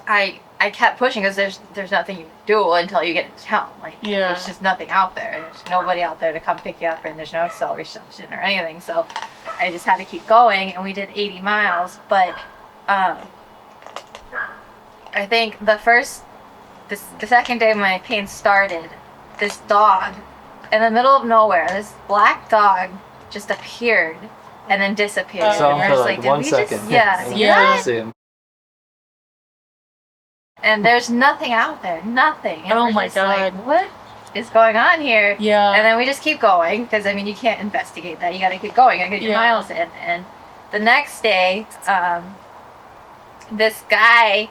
I kept pushing because there's nothing you can do until you get into town. Like, there's just nothing out there. There's nobody out there to come pick you up, and there's no cell reception or anything. So I just had to keep going, and we did 80 miles. But I think the second day my pain started, this dog in the middle of nowhere, this black dog just appeared and then disappeared. Saw him and for like 1 second. Yeah. And there's nothing out there, nothing. And oh my God. Like, what is going on here? Yeah. And then we just keep going because, I mean, you can't investigate that. You got to keep going. You got to get your miles in. And the next day, this guy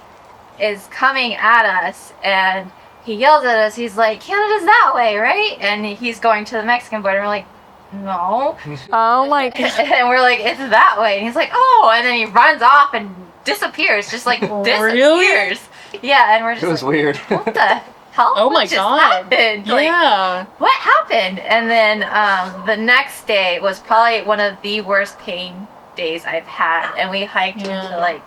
is coming at us, and he yells at us. He's like, Canada's that way, right? And he's going to the Mexican border. We're like, no. Oh my God. And we're like, it's that way. And he's like, oh. And then he runs off and disappears, just like disappears. Really? Yeah, and we're just It was like, weird. what the hell? Oh my What just God. happened? Like, Yeah. what happened? And then the next day was probably one of the worst pain days I've had. And we hiked into like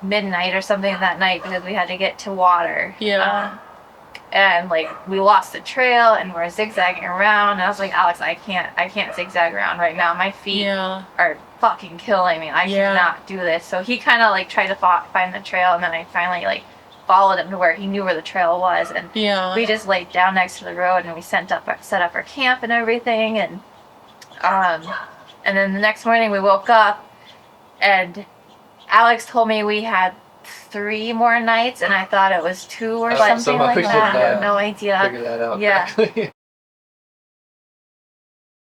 midnight or something that night because we had to get to water. Yeah. And like we lost the trail and we're zigzagging around. And I was like, Alex, I can't zigzag around right now. My feet are fucking killing me. I cannot do this. So he kind of like tried to find the trail, and then I finally like followed him to where he knew where the trail was, and we just laid down next to the road, and we set up our camp and everything. And then the next morning we woke up, and Alex told me we had 3 more nights, and I thought it was 2 or something like that. I have no idea. Figure that out. Yeah. Correctly.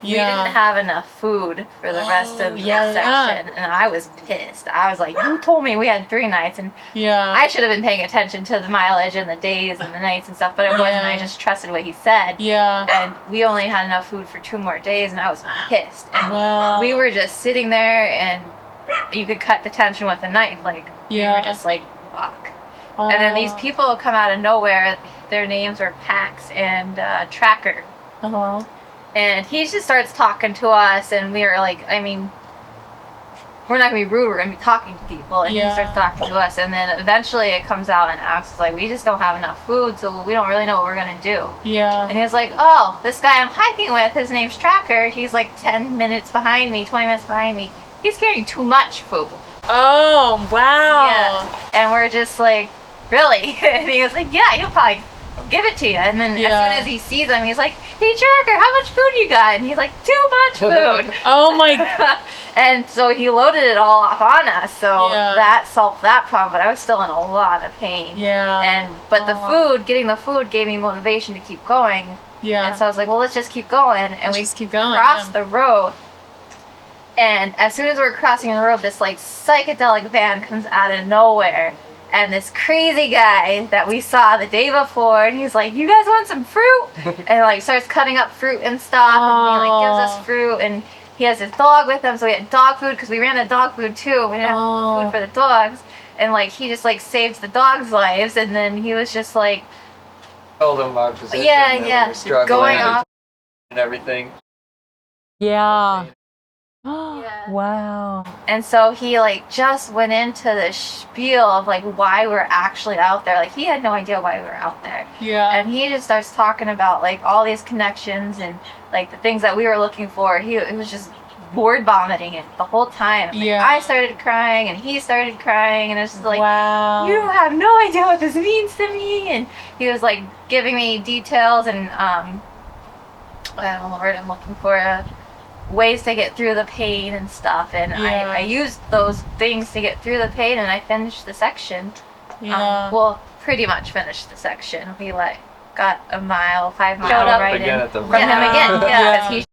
We didn't have enough food for the rest of the section, and I was pissed. I was like, you told me we had 3 nights, and I should have been paying attention to the mileage and the days and the nights and stuff, but it wasn't. I just trusted what he said. And we only had enough food for 2 more days, and I was pissed. And we were just sitting there, and you could cut the tension with a knife. Like, we were just like, fuck. And then these people come out of nowhere. Their names were Pax and Tracker. And he just starts talking to us, and we were like, I mean, we're not going to be rude, we're going to be talking to people. And he starts talking to us, and then eventually it comes out, and Alex is like, we just don't have enough food, so we don't really know what we're going to do. And he was like, oh, this guy I'm hiking with, his name's Tracker, he's like 10 minutes behind me, 20 minutes behind me. He's carrying too much food. Oh, wow. Yeah. And we're just like, really? And he was like, yeah, he'll probably give it to you. And then as soon as he sees him, he's like, hey Tracker, how much food you got? And he's like, too much food. Oh my God. And so he loaded it all off on us, so that solved that problem, but I was still in a lot of pain. But getting the food gave me motivation to keep going. And so I was like, well, let's just keep going. And we just keep going. Crossed the road. And as soon as we're crossing the road, this like psychedelic van comes out of nowhere. And this crazy guy that we saw the day before, and he's like, you guys want some fruit? And like starts cutting up fruit and stuff, and he like gives us fruit, and he has his dog with him, so we had dog food, because we ran the dog food too. We didn't have food for the dogs. And like he just like saves the dogs' lives, and then he was just like, Told him our position. Going off. And everything. Wow. And so he like just went into the spiel of like why we're actually out there. Like he had no idea why we were out there. And he just starts talking about like all these connections and like the things that we were looking for. It was just word vomiting it the whole time. Like, I started crying and he started crying, and it's just like, you have no idea what this means to me. And he was like giving me details and I don't know the word I'm looking for. Ways to get through the pain and stuff, and I used those things to get through the pain, and I finished the section. Well, pretty much finished the section. We like got a mile, 5 miles Showed up right again in at the from him again.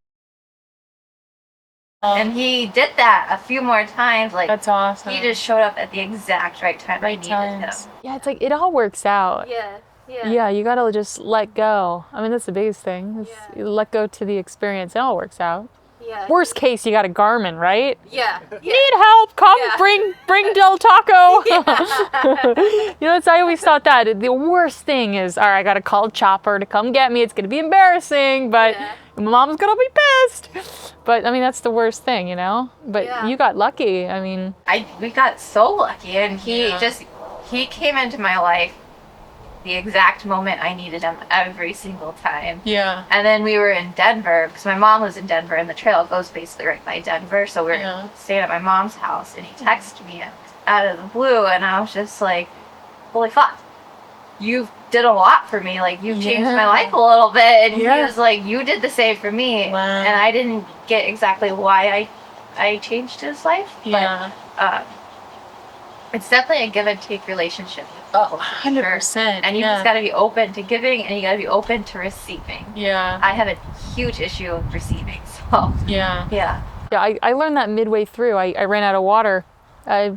And he did that a few more times. Like that's awesome. He just showed up at the exact right time. I needed him. Yeah, it's like it all works out. Yeah, you gotta just let go. I mean, that's the biggest thing. You let go to the experience. It all works out. Worst case, you got a Garmin, right? Need help? Come, bring Del Taco. You know, I always thought that the worst thing is, all right, I got to call Chopper to come get me. It's gonna be embarrassing, but my mom's gonna be pissed. But I mean, that's the worst thing, you know. But you got lucky. I mean, we got so lucky, and he came into my life the exact moment I needed him every single time. And then we were in Denver, because my mom lives in Denver, and the trail goes basically right by Denver, so we were staying at my mom's house, and he texted me out of the blue, and I was just like, holy fuck, you did a lot for me, like you've changed my life a little bit. And he was like, you did the same for me. And I didn't get exactly why I changed his life, but it's definitely a give and take relationship. 100%. And you just got to be open to giving, and you got to be open to receiving. I have a huge issue with receiving, so I learned that midway through. I ran out of water. I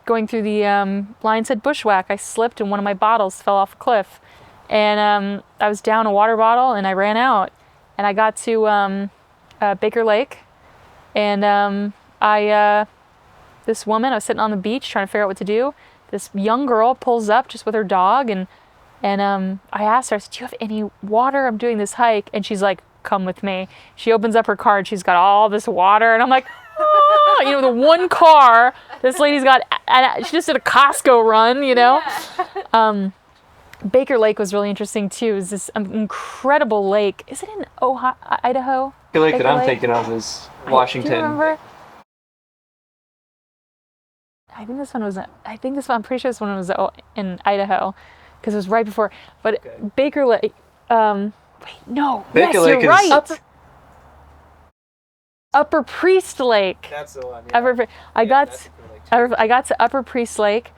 Going through the Lion's Head bushwhack, I slipped and one of my bottles fell off a cliff. And I was down a water bottle and I ran out. And I got to Baker Lake. And this woman, I was sitting on the beach trying to figure out what to do. This young girl pulls up just with her dog. And I asked her, I said, do you have any water? I'm doing this hike. And she's like, come with me. She opens up her car and she's got all this water. And I'm like, oh, the one car this lady's got, and she just did a Costco run, Yeah. Baker Lake was really interesting too. It's this incredible lake. Is it in Idaho? The lake Baker that I'm Lake? thinking of is Washington. Do you remember? I'm pretty sure this one was in Idaho, because it was right before. But Okay. Baker Lake, wait, no. Baker yes, Lake you're is- right. Upper Priest Lake. That's the one. I got to Upper Priest Lake,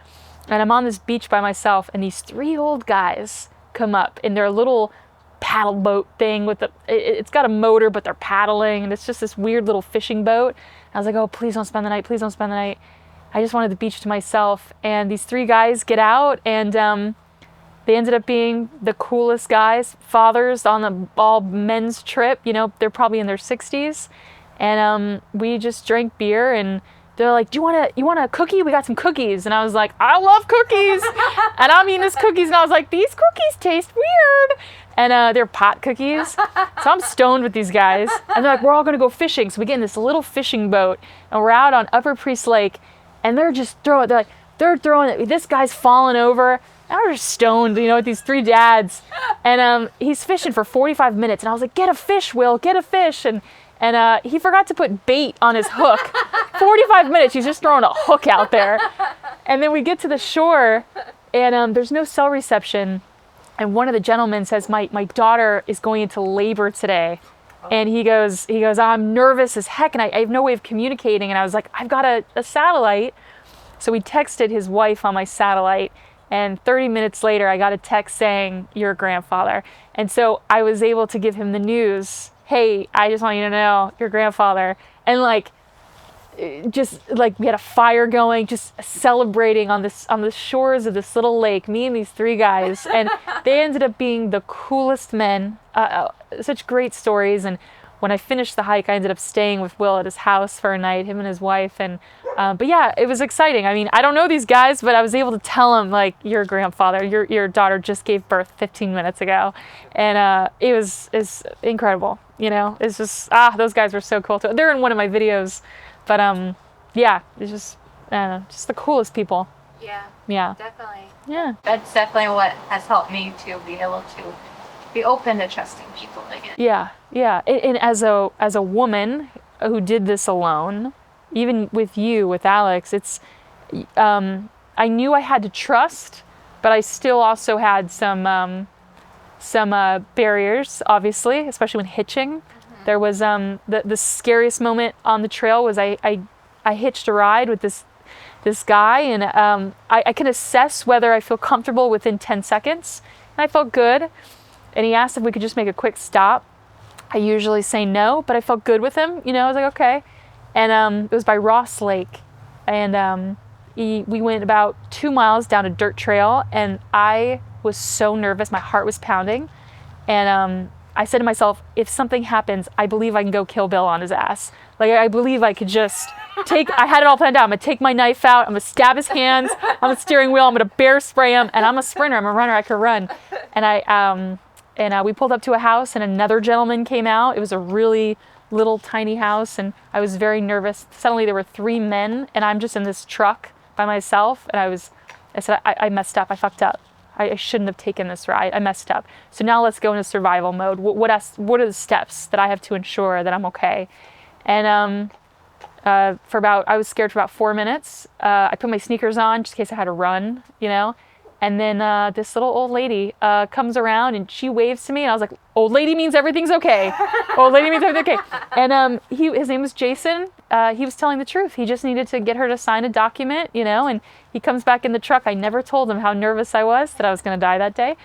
and I'm on this beach by myself, and these 3 old guys come up in their little paddle boat thing with it's got a motor, but they're paddling, and it's just this weird little fishing boat. And I was like, oh, please don't spend the night. Please don't spend the night. I just wanted the beach to myself. And these 3 guys get out, and they ended up being the coolest guys, fathers on the all men's trip. They're probably in their 60s. And we just drank beer, and they're like, you want a cookie? We got some cookies. And I was like, I love cookies. And I'm eating these cookies, and I was like, these cookies taste weird. And they're pot cookies. So I'm stoned with these guys. And they're like, we're all going to go fishing. So we get in this little fishing boat, and we're out on Upper Priest Lake, and they're just throwing it. This guy's falling over. And we're just stoned, with these 3 dads. And he's fishing for 45 minutes. And I was like, get a fish, Will, get a fish. And he forgot to put bait on his hook. 45 minutes, he's just throwing a hook out there. And then we get to the shore, and there's no cell reception. And one of the gentlemen says, my daughter is going into labor today. And he goes, I'm nervous as heck, and I have no way of communicating. And I was like, I've got a satellite. So we texted his wife on my satellite. And 30 minutes later, I got a text saying, you're a grandfather. And so I was able to give him the news. Hey, I just want you to know, your grandfather. And just like we had a fire going, just celebrating on the shores of this little lake, me and these 3 guys. And they ended up being the coolest men, such great stories. And when I finished the hike, I ended up staying with Will at his house for a night, him and his wife. And but yeah, it was exciting. I mean, I don't know these guys, but I was able to tell him, like, your grandfather, your daughter just gave birth 15 minutes ago. And it's incredible. It's just, those guys were so cool too. They're in one of my videos, but yeah, it's just the coolest people. Yeah, definitely. Yeah. That's definitely what has helped me to be able to be open to trusting people again. Yeah. And as a woman who did this alone, even with Alex, it's I knew I had to trust, but I still also had some barriers, obviously, especially when hitching. Mm-hmm. There was the scariest moment on the trail was I hitched a ride with this guy, and I can assess whether I feel comfortable within 10 seconds, and I felt good. And he asked if we could just make a quick stop. I usually say no, but I felt good with him. I was like, okay. And it was by Ross Lake. And we went about 2 miles down a dirt trail, and I was so nervous. My heart was pounding. And I said to myself, if something happens, I believe I can go Kill Bill on his ass. Like, I believe I could just I had it all planned out. I'm going to take my knife out. I'm going to stab his hands on the steering wheel. I'm going to bear spray him. And I'm a sprinter. I'm a runner. I could run. And we pulled up to a house, and another gentleman came out. It was a really little tiny house, and I was very nervous. Suddenly there were 3 men, and I'm just in this truck by myself. And I said, I messed up. I fucked up. I shouldn't have taken this ride. I messed up. So now let's go into survival mode. What are the steps that I have to ensure that I'm okay? And I was scared for about 4 minutes. I put my sneakers on just in case I had to run, And then this little old lady comes around, and she waves to me, and I was like, old lady means everything's okay. Old lady means everything's okay. And his name was Jason. He was telling the truth. He just needed to get her to sign a document, and he comes back in the truck. I never told him how nervous I was that I was going to die that day.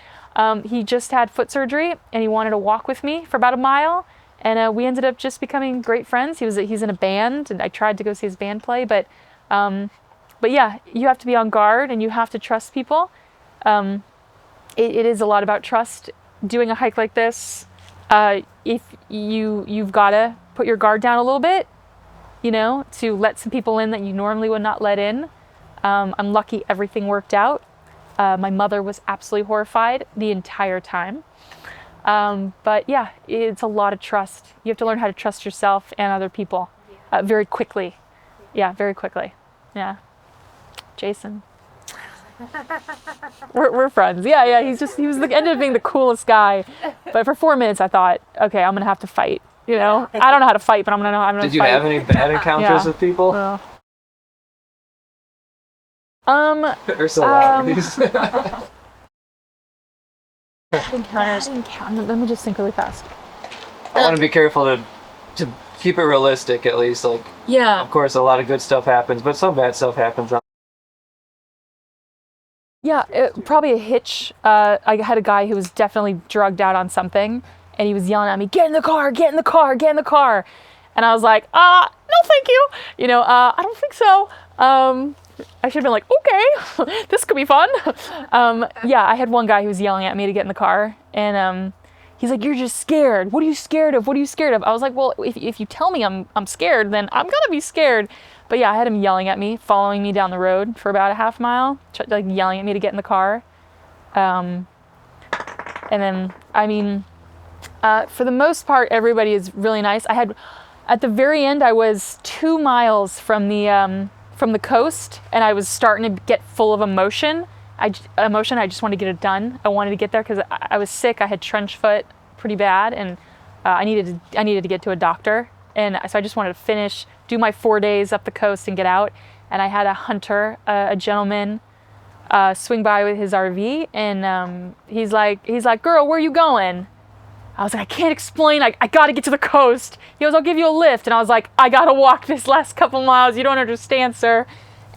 He just had foot surgery, and he wanted to walk with me for about a mile. And we ended up just becoming great friends. He's in a band, and I tried to go see his band play, but But yeah, you have to be on guard and you have to trust people. It is a lot about trust. Doing a hike like this, if you've got to put your guard down a little bit, you know, to let some people in that you normally would not let in. I'm lucky everything worked out. My mother was absolutely horrified the entire time. But yeah, it's a lot of trust. You have to learn how to trust yourself and other people very quickly. Yeah, very quickly. Yeah. Jason. We're friends. Yeah. He ended up being the coolest guy. But for 4 minutes, I thought, okay, I'm gonna have to fight. You know, I don't know how to fight, but I'm gonna fight. Did you have any bad encounters with people? Or celebrities? Encounters. Let me just think really fast. I want to be careful to keep it realistic, at least. Like, yeah. Of course, a lot of good stuff happens, but some bad stuff happens. Yeah, probably a hitch. I had a guy who was definitely drugged out on something, and he was yelling at me, "Get in the car! Get in the car! Get in the car!" And I was like, "No, thank you. You know, I don't think so." I should have been like, "Okay, this could be fun." Yeah, I had one guy who was yelling at me to get in the car, and he's like, "You're just scared. What are you scared of? What are you scared of?" I was like, "Well, if you tell me I'm scared, then I'm gonna be scared." But yeah, I had him yelling at me, following me down the road for about a half mile, like yelling at me to get in the car. And then, I mean, for the most part, everybody is really nice. At the very end, I was 2 miles from the coast, and I was starting to get full of emotion. I just wanted to get it done. I wanted to get there because I was sick. I had trench foot pretty bad, and I needed to get to a doctor. And so I just wanted to finish, do my 4 days up the coast and get out. And I had a hunter, a gentleman, swing by with his RV, and he's like, "Girl, where are you going?" I was like, "I can't explain. I got to get to the coast." He goes, "I'll give you a lift." And I was like, "I got to walk this last couple miles. You don't understand, sir."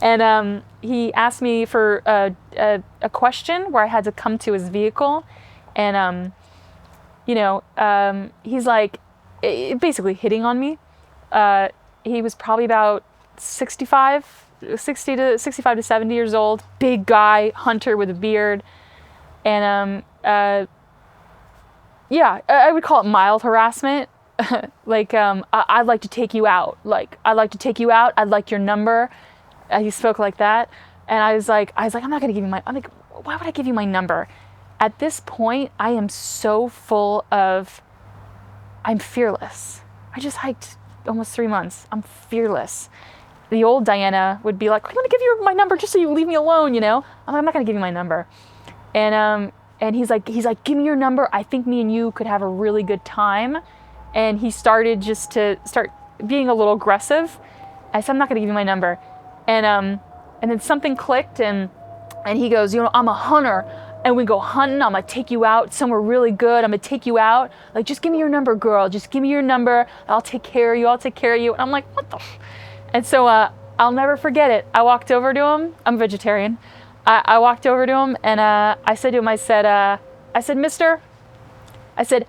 And he asked me for a question where I had to come to his vehicle. And, he's like, basically hitting on me. He was probably about 60 to 70 years old, big guy, hunter with a beard. And yeah, I would call it mild harassment. Like, I'd like to take you out. Like, I'd like to take you out. I'd like your number. He spoke like that. And I was like, I'm not going to give you I'm like, why would I give you my number? At this point, I am so full of, I'm fearless. I just hiked almost 3 months. I'm fearless. The old Diana would be like, "I'm going to give you my number just so you leave me alone, you know?" I'm not going to give you my number. And he's like, "Give me your number. I think me and you could have a really good time." And he started just to start being a little aggressive. I said, "I'm not going to give you my number." And then something clicked, and he goes, "I'm a hunter, and we go hunting. I'm going to take you out somewhere really good. I'm going to take you out. Like, just give me your number, girl. Just give me your number. I'll take care of you. I'll take care of you." And I'm like, "What the?" And so I'll never forget it. I walked over to him. I'm vegetarian. I walked over to him, and I said to him, I said, "Mister," I said,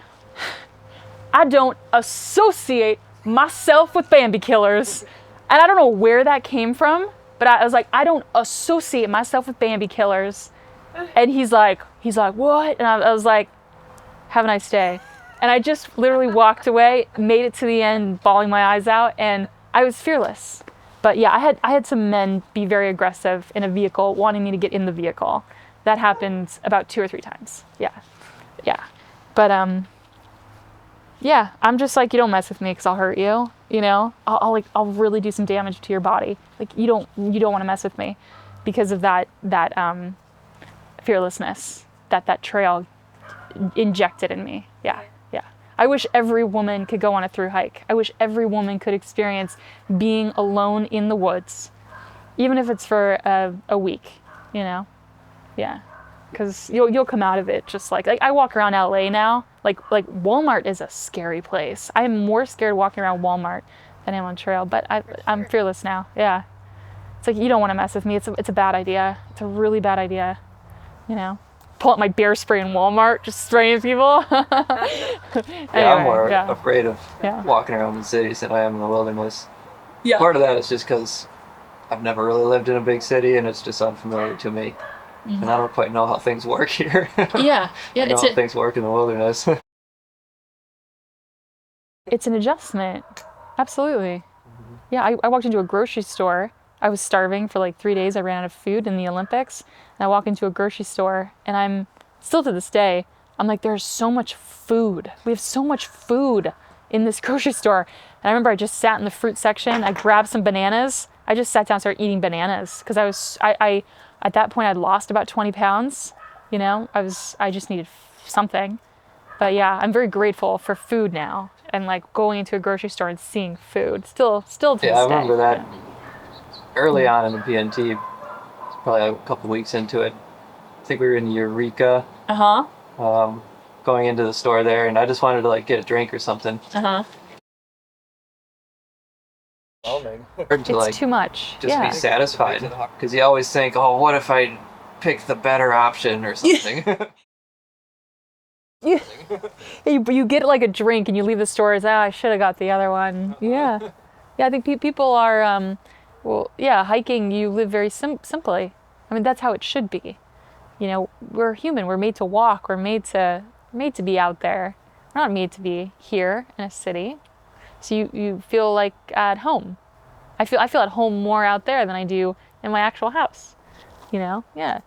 "I don't associate myself with Bambi killers." And I don't know where that came from, but I was like, "I don't associate myself with Bambi killers." And he's like, "What?" And I was like, "Have a nice day." And I just literally walked away, made it to the end, bawling my eyes out, and I was fearless. But yeah, I had some men be very aggressive in a vehicle, wanting me to get in the vehicle. That happened about 2 or 3 times. Yeah. But yeah, I'm just like, you don't mess with me because I'll hurt you. You know, I'll really do some damage to your body. Like, you don't want to mess with me because of that fearlessness that trail injected in me. Yeah. I wish every woman could go on a through hike. I wish every woman could experience being alone in the woods, even if it's for a week, you know? Yeah. Because you'll come out of it just like I walk around LA now. Like Walmart is a scary place. I am more scared walking around Walmart than I am on trail, but I'm fearless now. Yeah. It's like, you don't want to mess with me. It's a bad idea. It's a really bad idea, you know? Pull out my bear spray in Walmart, just spraying people. Anyway, I'm more afraid of walking around in cities than I am in the wilderness. Yeah. Part of that is just because I've never really lived in a big city, and it's just unfamiliar to me. And I don't quite know how things work here. Yeah. I know how things work in the wilderness. It's an adjustment. Absolutely. Yeah, I walked into a grocery store. I was starving for like 3 days. I ran out of food in the Olympics. And I walk into a grocery store, and I'm still to this day, I'm like, there's so much food. We have so much food in this grocery store. And I remember I just sat in the fruit section. I grabbed some bananas. I just sat down and started eating bananas because I at that point I'd lost about 20 pounds. You know, I just needed something. But yeah, I'm very grateful for food now, and like going into a grocery store and seeing food. Still to this day. Yeah, I remember that early on in the PNT, probably a couple weeks into it. I think we were in Eureka. Going into the store there, and I just wanted to like get a drink or something. It's like, too much. Just be satisfied, because you always think, oh, what if I pick the better option or something? You get like a drink and you leave the store as, I should have got the other one. Yeah. I think people are, hiking, you live very simply. I mean, that's how it should be. You know, we're human. We're made to walk. We're made to be out there. We're not made to be here in a city. So you feel like at home. I feel at home more out there than I do in my actual house. You know? Yeah.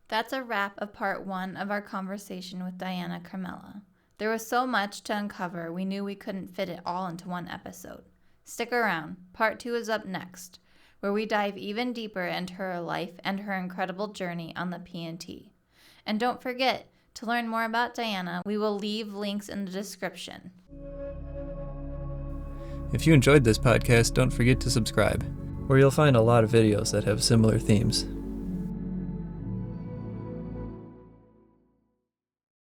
That's a wrap of part 1 of our conversation with Diana Carmella. There was so much to uncover, we knew we couldn't fit it all into one episode. Stick around. Part 2 is up next, where we dive even deeper into her life and her incredible journey on the PNT. And don't forget, to learn more about Diana, we will leave links in the description. If you enjoyed this podcast, don't forget to subscribe, where you'll find a lot of videos that have similar themes.